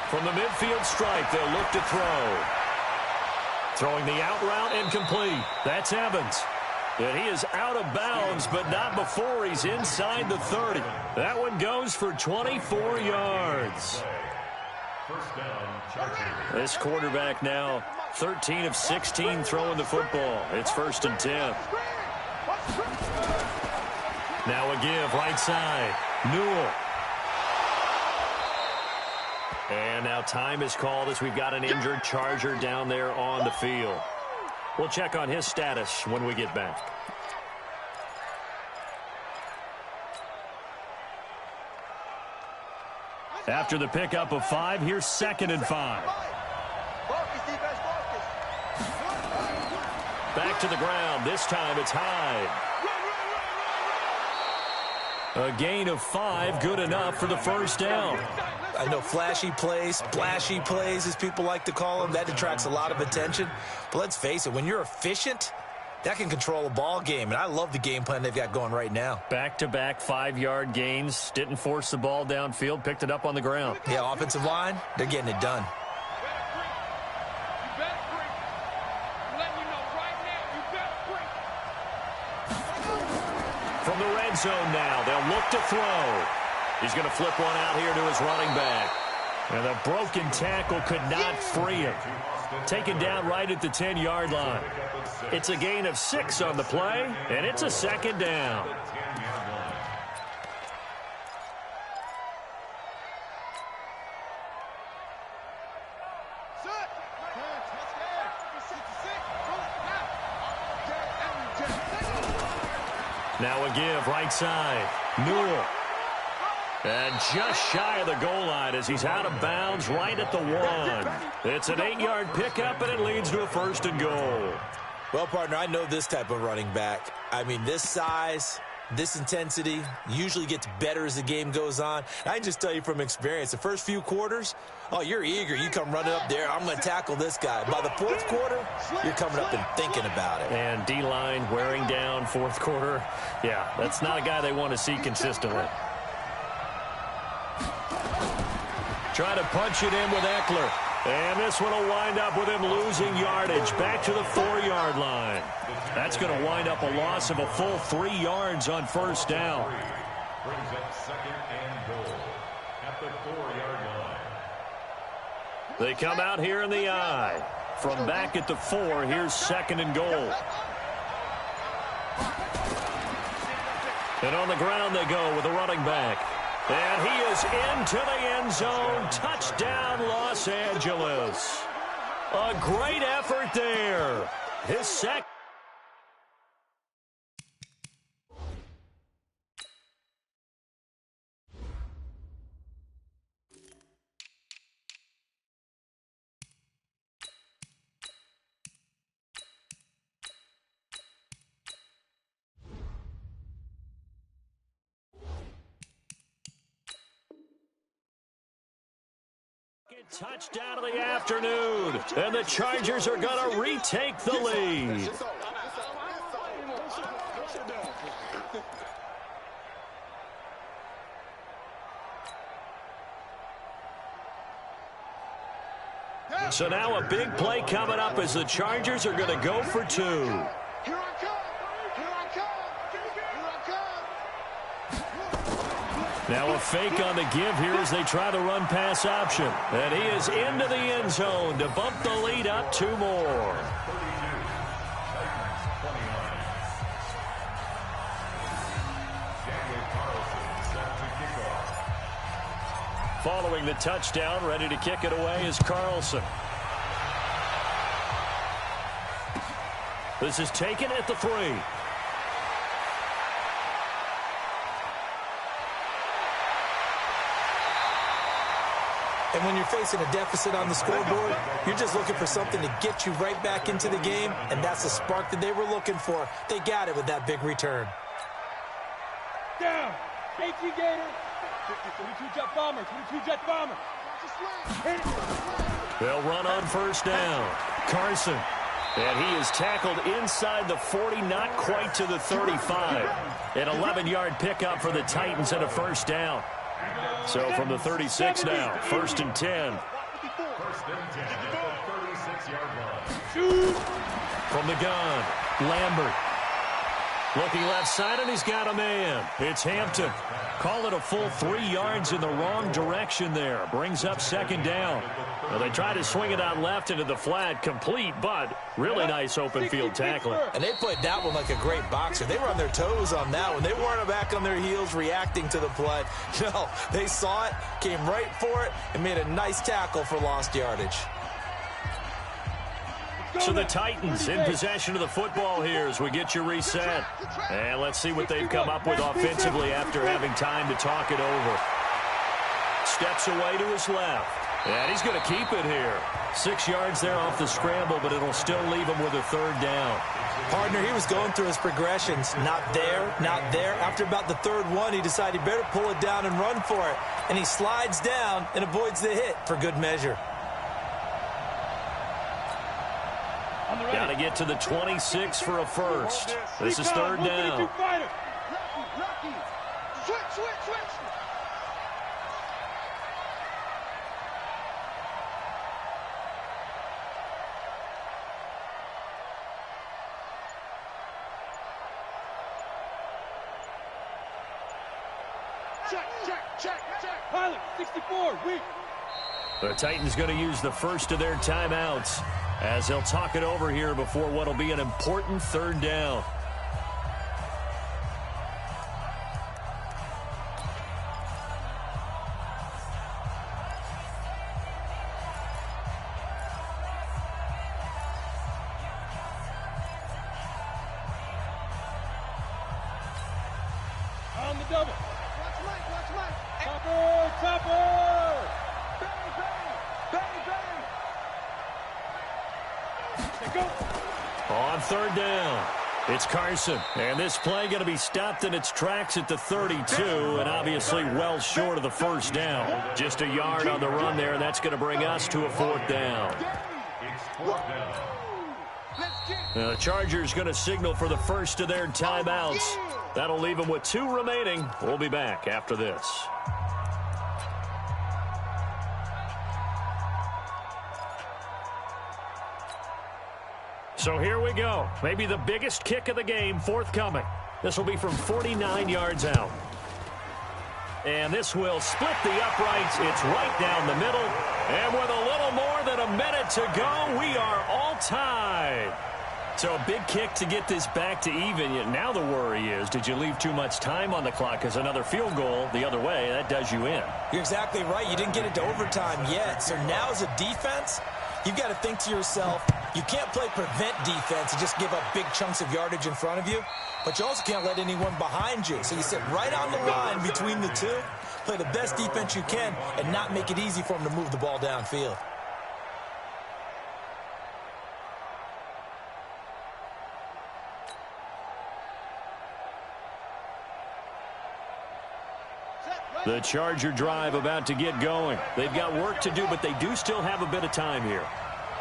From the midfield stripe, they'll look to throw. Throwing the out route incomplete. That's Evans. And he is out of bounds, but not before he's inside the 30. That one goes for 24 yards. First down, Chargers. This quarterback now 13 of 16 throwing the football. It's 1st and 10. Now a give right side. Newell. And now time is called as we've got an injured Charger down there on the field. We'll check on his status when we get back. After the pickup of 5, here's 2nd and 5. Back to the ground. This time it's Hyde. A gain of 5, good enough for the first down. I know flashy plays, splashy plays, as people like to call them, that attracts a lot of attention. But let's face it, when you're efficient, that can control a ball game. And I love the game plan they've got going right now. Back-to-back 5-yard gains. Didn't force the ball downfield. Picked it up on the ground. Yeah, offensive line, they're getting it done. From the red zone now, they'll look to throw. He's going to flip one out here to his running back. And the broken tackle could not free him. Taken down right at the 10-yard line. It's a gain of 6 on the play, and it's a 2nd down. Now a give right side. Newell. And just shy of the goal line as he's out of bounds right at the 1. It's an 8-yard pickup, and it leads to a 1st and goal. Well, partner, I know this type of running back. I mean, this size, this intensity usually gets better as the game goes on. I can just tell you from experience, the first few quarters, oh, you're eager. You come running up there. I'm going to tackle this guy. By the 4th quarter, you're coming up and thinking about it. And D-line wearing down 4th quarter. Yeah, that's not a guy they want to see consistently. Trying to punch it in with Eckler. And this one will wind up with him losing yardage back to the 4-yard line. That's going to wind up a loss of a full 3 yards on 1st down. Brings up 2nd and goal at the 4-yard line. They come out here in the I. From back at the 4, here's 2nd and goal. And on the ground they go with a running back. And he is into the end zone. Touchdown, Los Angeles. A great effort there. His second. Touchdown of the afternoon, and the Chargers are going to retake the lead. So now a big play coming up as the Chargers are going to go for 2. Now a fake on the give here as they try the run-pass option. And he is into the end zone to bump the lead up 2 more. Following the touchdown, ready to kick it away is Carlson. This is taken at the 3. And when you're facing a deficit on the scoreboard, you're just looking for something to get you right back into the game, and that's the spark that they were looking for. They got it with that big return. Down. AT Gator. 22 jet bomber. 22 jet bomber. They'll run on 1st down. Carson. And he is tackled inside the 40, not quite to the 35. An 11-yard pickup for the Titans and a 1st down. So from the 36 now, 1st and 10. 1st and 10 at the 36-yard line. From the gun, Lambert. Looking left side, and he's got a man. It's Hampton. Call it a full 3 yards in the wrong direction there. Brings up second down. Well, they try to swing it out left into the flat, complete, but really nice open field tackling. And they played that one like a great boxer. They were on their toes on that one. They weren't back on their heels reacting to the play. No, they saw it, came right for it, and made a nice tackle for lost yardage. So the Titans in possession of the football here as we get you reset. And let's see what they've come up with offensively after having time to talk it over. Steps away to his left. And he's going to keep it here. 6 yards there off the scramble, but it'll still leave him with a third down. Partner, he was going through his progressions. Not there, not there. After about the third one, he decided he better pull it down and run for it. And he slides down and avoids the hit for good measure. Got to get to the 26 for a first. This is third down. Switch. Check. Pilot, 64, weak. The Titans going to use the first of their timeouts as they'll talk it over here before what will be an important third down. On the double. Watch Mike. Topper. Bang. Go. On third down, it's Carson. And this play going to be stopped in its tracks at the 32, and obviously well short of the first down. Just a yard on the run there, and that's going to bring us to a fourth down. Now, the Chargers going to signal for the first of their timeouts. That'll leave them with 2 remaining. We'll be back after this. So here we go. Maybe the biggest kick of the game forthcoming. This will be from 49 yards out. And this will split the uprights. It's right down the middle. And with a little more than a minute to go, we are all tied. So a big kick to get this back to even. Yet now the worry is, did you leave too much time on the clock? Because another field goal the other way, that does you in. You're exactly right. You didn't get it to overtime yet. So now as a defense, you've got to think to yourself, you can't play prevent defense and just give up big chunks of yardage in front of you. But you also can't let anyone behind you. So you sit right on the line between the two, play the best defense you can, and not make it easy for them to move the ball downfield. The Charger drive about to get going. They've got work to do, but they do still have a bit of time here.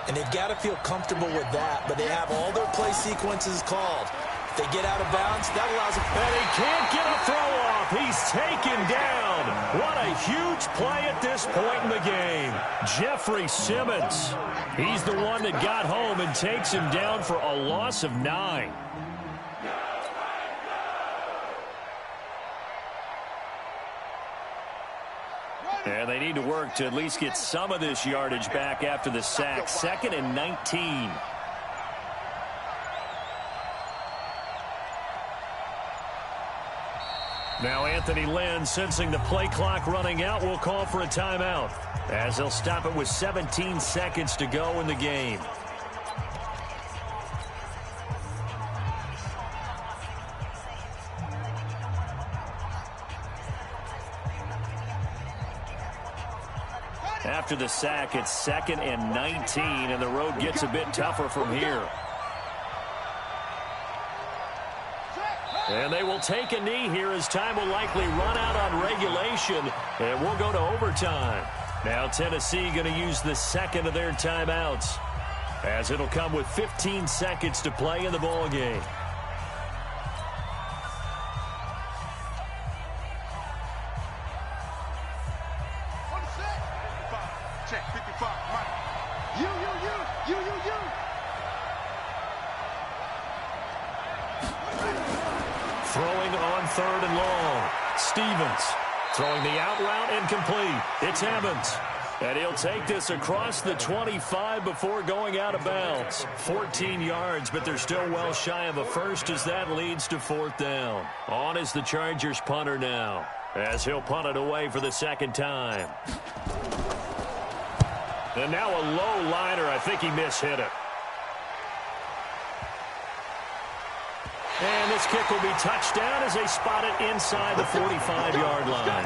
And they've got to feel comfortable with that, but they have all their play sequences called. If they get out of bounds, that allows them. And he can't get a throw off. He's taken down. What a huge play at this point in the game. Jeffrey Simmons. He's the one that got home and takes him down for a loss of 9. And they need to work to at least get some of this yardage back after the sack. 2nd and 19. Now Anthony Lynn, sensing the play clock running out, will call for a timeout as they'll stop it with 17 seconds to go in the game. After the sack, it's 2nd and 19, and the road gets a bit tougher from here. And they will take a knee here as time will likely run out on regulation, and we'll go to overtime. Now Tennessee going to use the 2nd of their timeouts, as it'll come with 15 seconds to play in the ball game. Check, 55, Mike. You. Throwing on 3rd and long. Stevens throwing the out route incomplete. It's Evans. And he'll take this across the 25 before going out of bounds. 14 yards, but they're still well shy of a first as that leads to 4th down. On is the Chargers punter now, as he'll punt it away for the 2nd time. And now a low liner. I think he mishit it. And this kick will be touchdown as they spot it inside the 45-yard line.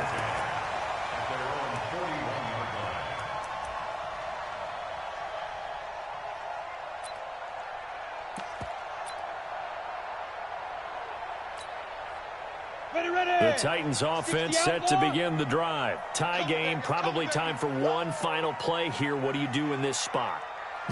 The Titans offense set to begin the drive. Tie game, probably time for one final play here. What do you do in this spot?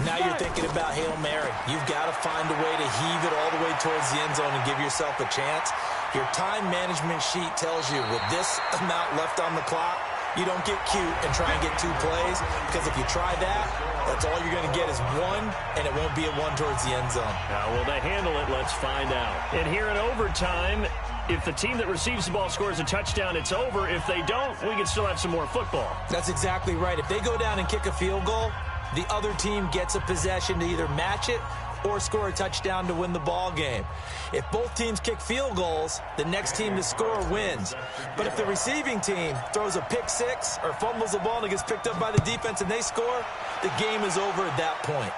Now you're thinking about Hail Mary. You've got to find a way to heave it all the way towards the end zone and give yourself a chance. Your time management sheet tells you with this amount left on the clock, you don't get cute and try and get 2 plays, because if you try that, that's all you're going to get is 1, and it won't be a 1 towards the end zone. Now, will they handle it? Let's find out. And here in overtime, if the team that receives the ball scores a touchdown, it's over. If they don't, we can still have some more football. That's exactly right. If they go down and kick a field goal, the other team gets a possession to either match it or score a touchdown to win the ball game. If both teams kick field goals, the next team to score wins. But if the receiving team throws a pick 6 or fumbles the ball and it gets picked up by the defense and they score, the game is over at that point.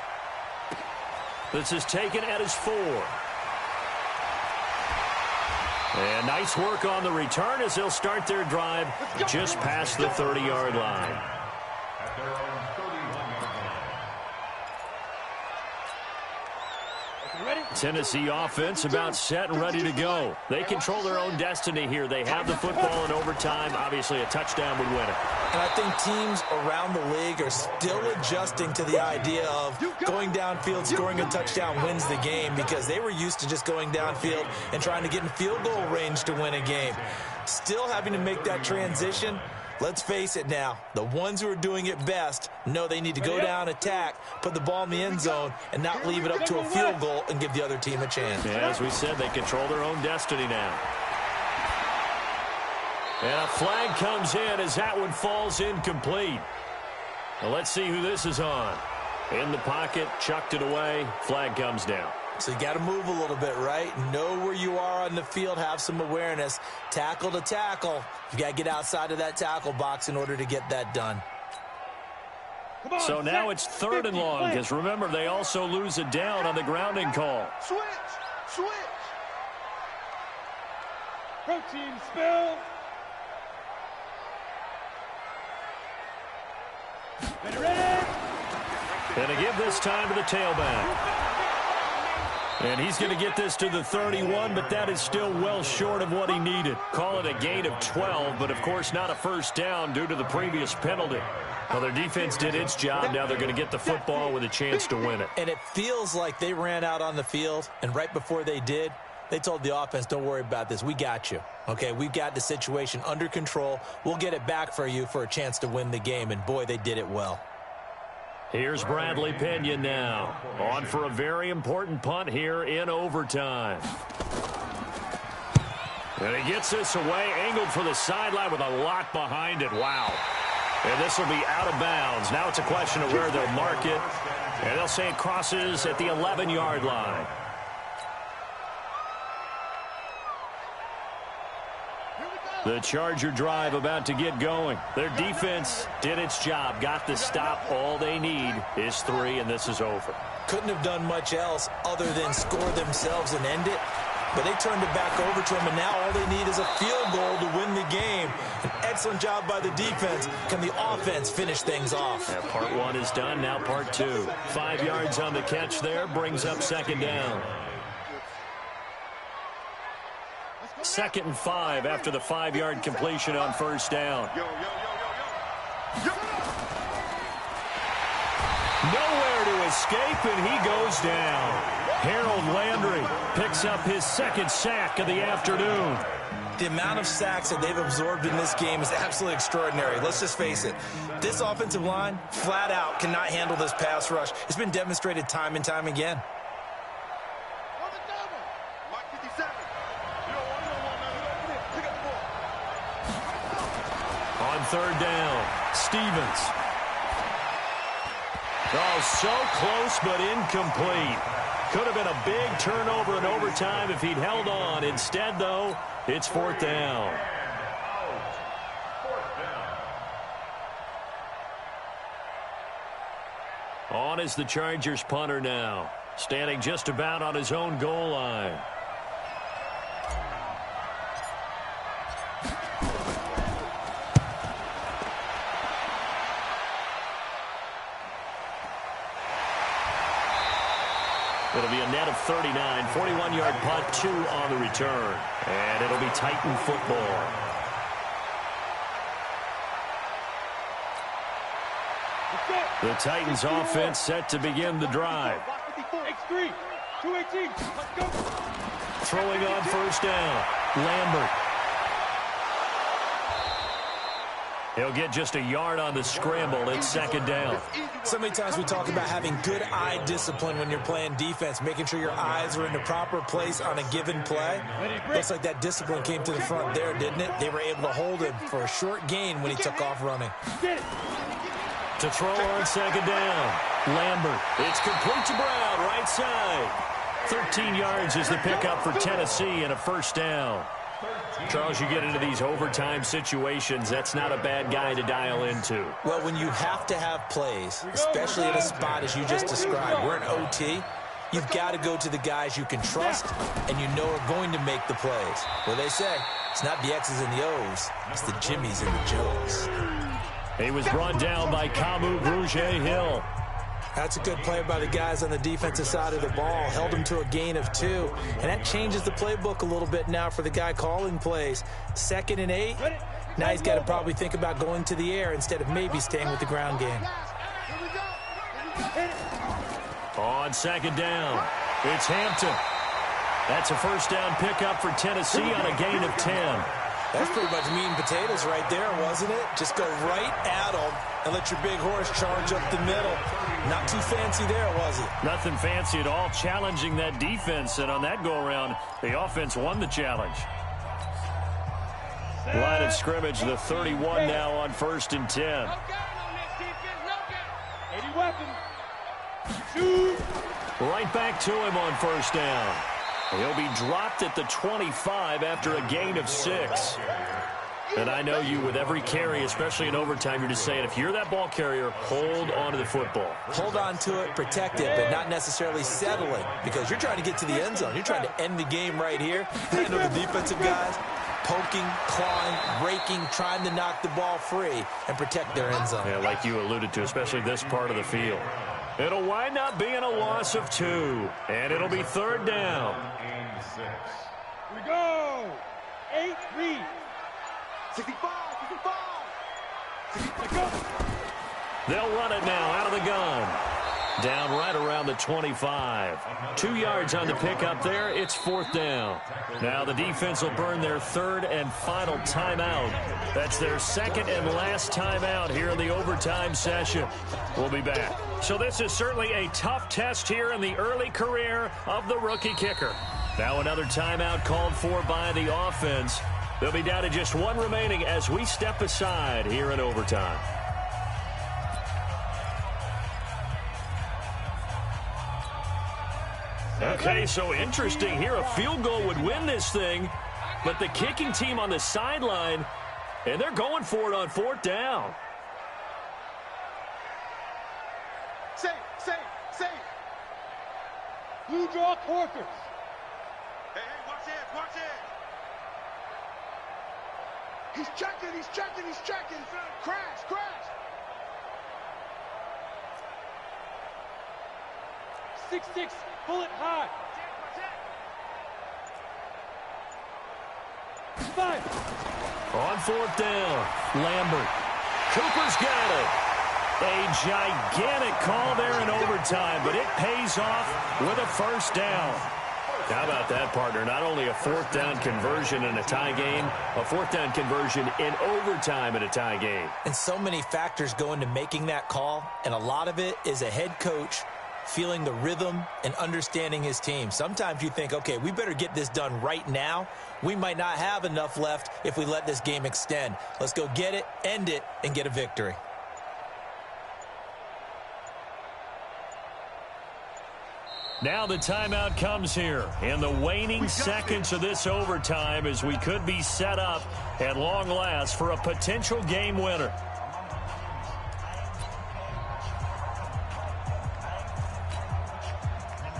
This is taken at his 4. And nice work on the return as they'll start their drive just past the 30-yard line. At their own 31-yard line. Tennessee offense about set and ready to go. They control their own destiny here. They have the football in overtime. Obviously, a touchdown would win it. And I think teams around the league are still adjusting to the idea of going downfield, scoring a touchdown wins the game, because they were used to just going downfield and trying to get in field goal range to win a game. Still having to make that transition. Let's face it now, the ones who are doing it best know they need to go down, attack, put the ball in the end zone, and not leave it up to a field goal and give the other team a chance. Yeah, as we said, they control their own destiny now. And a flag comes in as that one falls incomplete. Now let's see who this is on. In the pocket, chucked it away, flag comes down. So you got to move a little bit, right? Know where you are on the field, have some awareness. Tackle to tackle. You got to get outside of that tackle box in order to get that done. So now it's 3rd and long, because remember, they also lose a down on the grounding call. Switch. Protein spill. Ready. And to give this time to the tailback. And he's going to get this to the 31, but that is still well short of what he needed. Call it a gain of 12, but of course not a first down due to the previous penalty. Well, their defense did its job. Now they're going to get the football with a chance to win it. And it feels like they ran out on the field, and right before they did, they told the offense, don't worry about this. We got you. Okay, we've got the situation under control. We'll get it back for you for a chance to win the game, and boy, they did it well. Here's Bradley Pinion now, on for a very important punt here in overtime. And he gets this away, angled for the sideline with a lot behind it. Wow. And this will be out of bounds. Now it's a question of where they'll mark it. And they'll say it crosses at the 11-yard line. The Charger drive about to get going. Their defense did its job, got the stop. All they need is 3, and this is over. Couldn't have done much else other than score themselves and end it. But they turned it back over to them, and now all they need is a field goal to win the game. An excellent job by the defense. Can the offense finish things off? Yeah, part 1 is done, now part 2. 5 yards on the catch there, brings up 2nd down. 2nd and 5 after the 5-yard completion on first down. Nowhere to escape, and he goes down. Harold Landry picks up his 2nd sack of the afternoon. The amount of sacks that they've absorbed in this game is absolutely extraordinary. Let's just face it. This offensive line, flat out, cannot handle this pass rush. It's been demonstrated time and time again. On the double. Mike 57. You don't want to third down. Stevens. Oh, so close but incomplete. Could have been a big turnover in overtime if he'd held on. Instead, though, it's fourth down. On is the Chargers punter now, standing just about on his own goal line. It'll be a net of 39, 41-yard punt, 2 on the return. And it'll be Titan football. The Titans offense set to begin the drive. X3, 218, let's go. Throwing on first down, Lambert. He'll get just a yard on the scramble. It's second down. So many times we talk about having good eye discipline when you're playing defense, making sure your eyes are in the proper place on a given play. Looks like that discipline came to the front there, didn't it? They were able to hold him for a short gain when he took off running. To throw on second down, Lambert. It's complete to Brown, right side. 13 yards is the pickup for Tennessee and a first down. Charles, you get into these overtime situations, that's not a bad guy to dial into. Well, when you have to have plays, especially in a spot as you just described, we're in OT, you've got to go to the guys you can trust and you know are going to make the plays. Well, they say it's not the X's and the O's, it's the Jimmies and the Joes. He was brought down by Kamu Grugier-Hill. That's a good play by the guys on the defensive side of the ball. Held him to a gain of 2. And that changes the playbook a little bit now for the guy calling plays. 2nd and 8. Now he's got to probably think about going to the air instead of maybe staying with the ground game. On second down, it's Hampton. That's a first down pickup for Tennessee on a gain of 10. That's pretty much meat and potatoes right there, wasn't it? Just go right at them and let your big horse charge up the middle. Not too fancy there, was it? Nothing fancy at all, challenging that defense. And on that go-around, the offense won the challenge. Line of scrimmage, the 31 now on 1st and 10. Right back to him on first down. He'll be dropped at the 25 after a gain of 6. And I know you, with every carry, especially in overtime, you're just saying, if you're that ball carrier, hold on to the football. Hold on to it, protect it, but not necessarily settle it, because you're trying to get to the end zone. You're trying to end the game right here. I know the defensive guys poking, clawing, raking, trying to knock the ball free and protect their end zone. Yeah, like you alluded to, especially this part of the field. It'll wind up being a loss of 2, and it'll be third down. Here we go. 8-3. 65, 65. Let's go. They'll run it now out of the gun. Down right around the 25. 2 yards on the pickup there. It's fourth down. Now the defense will burn their third and final timeout. That's their second and last timeout here in the overtime session. We'll be back. So this is certainly a tough test here in the early career of the rookie kicker. Now another timeout called for by the offense. They'll be down to just 1 remaining as we step aside here in overtime. Okay, so interesting here. A field goal would win this thing, but the kicking team on the sideline, and they're going for it on fourth down. Safe, safe, safe. Blue draw quarters. Hey, watch it, watch it. He's checking, he's checking, he's checking. Crash, crash. 6-6, bullet high. 5. On fourth down, Lambert. Cooper's got it. A gigantic call there in overtime, but it pays off with a first down. How about that, partner? Not only a fourth down conversion in a tie game, a fourth down conversion in overtime in a tie game. And so many factors go into making that call, and a lot of it is a head coach feeling the rhythm and understanding his team. Sometimes you think, okay, we better get this done right now. We might not have enough left if we let this game extend. Let's go get it, end it, and get a victory. Now the timeout comes here in the waning seconds of this overtime as we could be set up at long last for a potential game winner.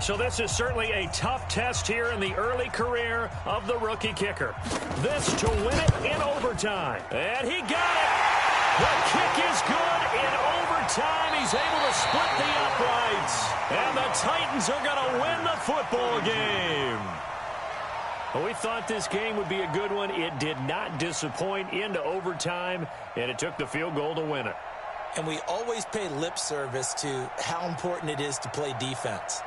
So this is certainly a tough test here in the early career of the rookie kicker. This to win it in overtime. And he got it. The kick is good in overtime. He's able to split the uprights. And the Titans are going to win the football game. Well, we thought this game would be a good one. It did not disappoint into overtime, and it took the field goal to win it. And we always pay lip service to how important it is to play defense.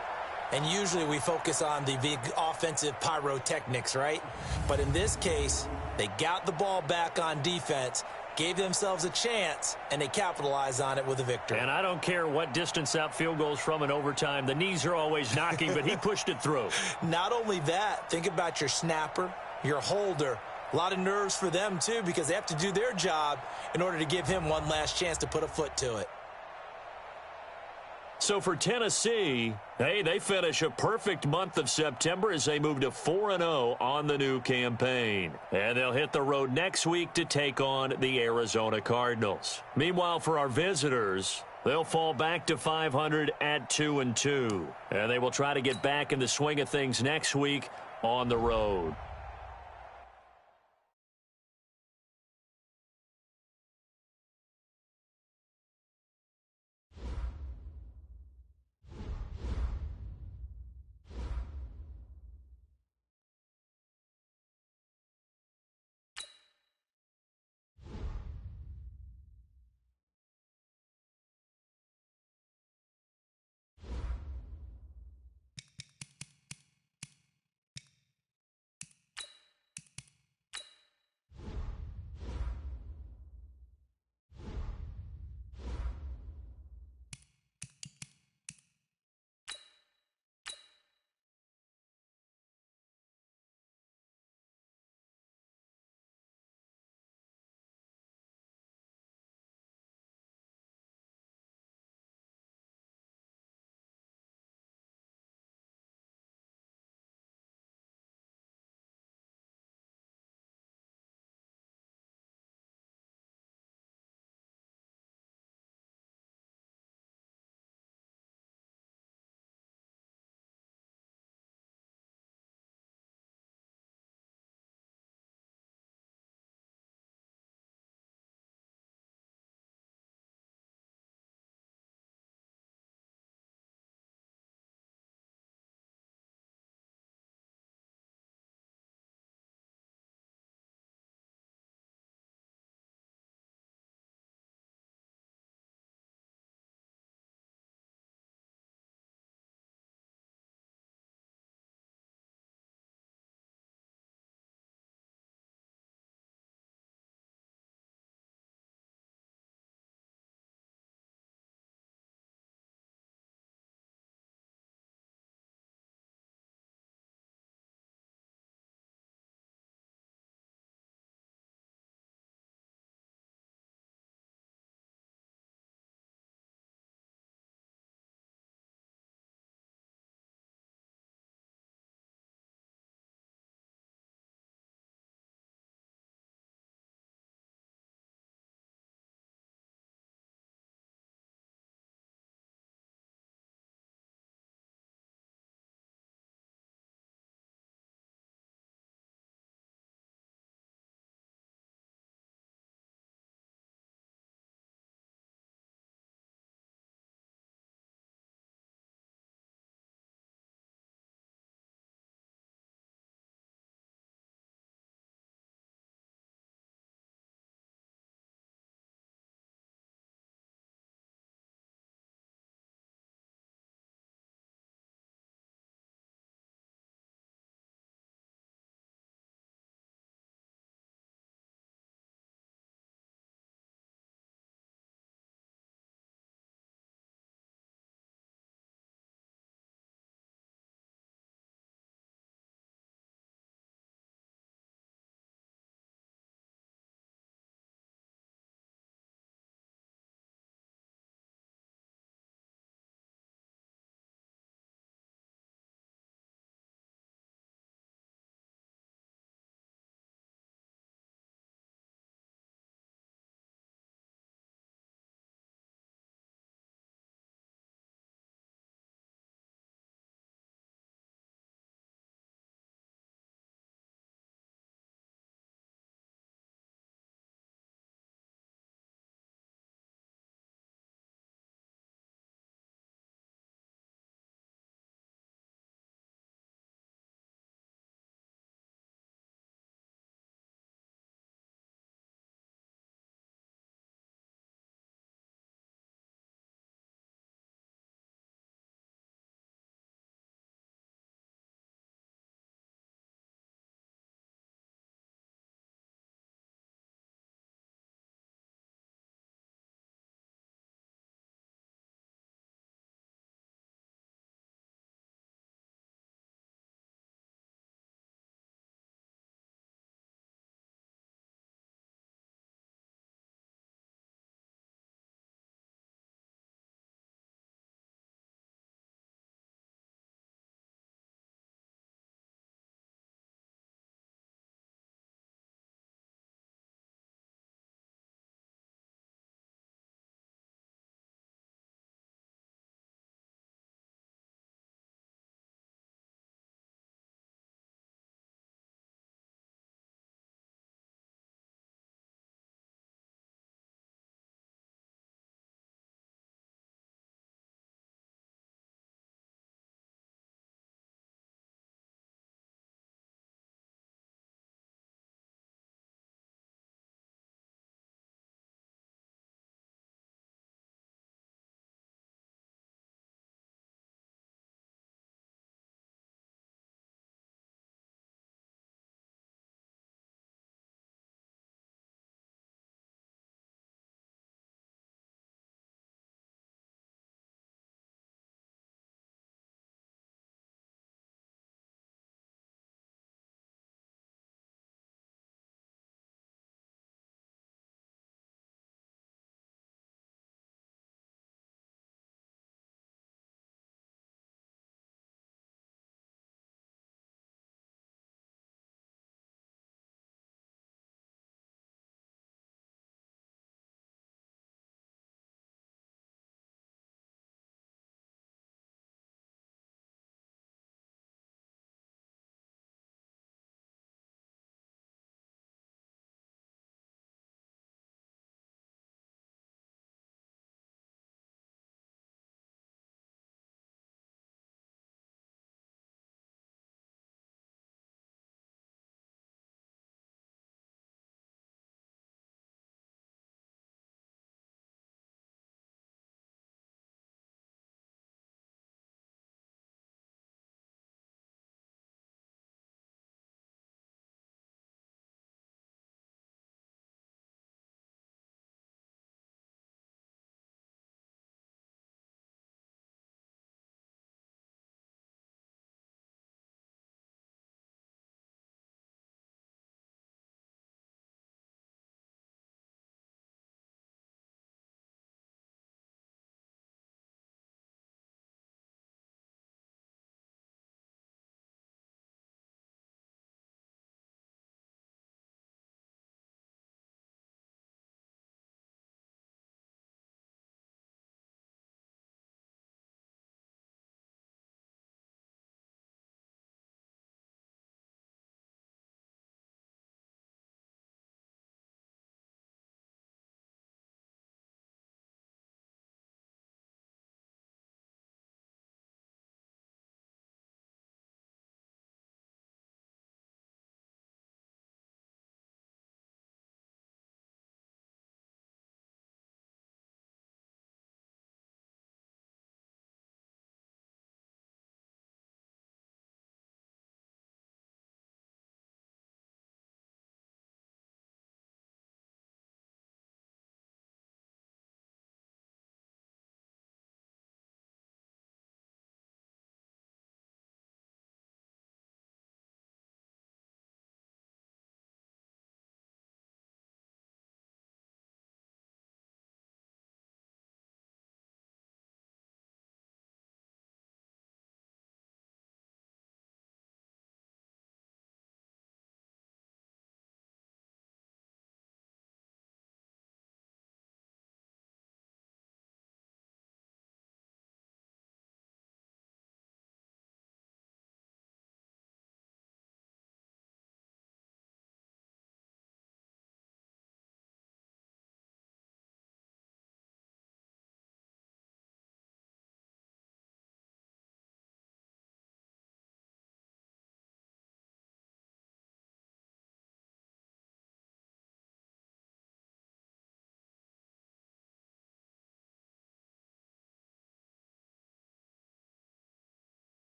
And usually we focus on the big offensive pyrotechnics, right? But in this case, they got the ball back on defense, gave themselves a chance, and they capitalized on it with a victory. And I don't care what distance that field goes from in overtime. The knees are always knocking, but he pushed it through. Not only that, think about your snapper, your holder. A lot of nerves for them, too, because they have to do their job in order to give him one last chance to put a foot to it. So for Tennessee, hey, they finish a perfect month of September as they move to 4-0 on the new campaign. And they'll hit the road next week to take on the Arizona Cardinals. Meanwhile, for our visitors, they'll fall back to 500 at 2-2. And they will try to get back in the swing of things next week on the road.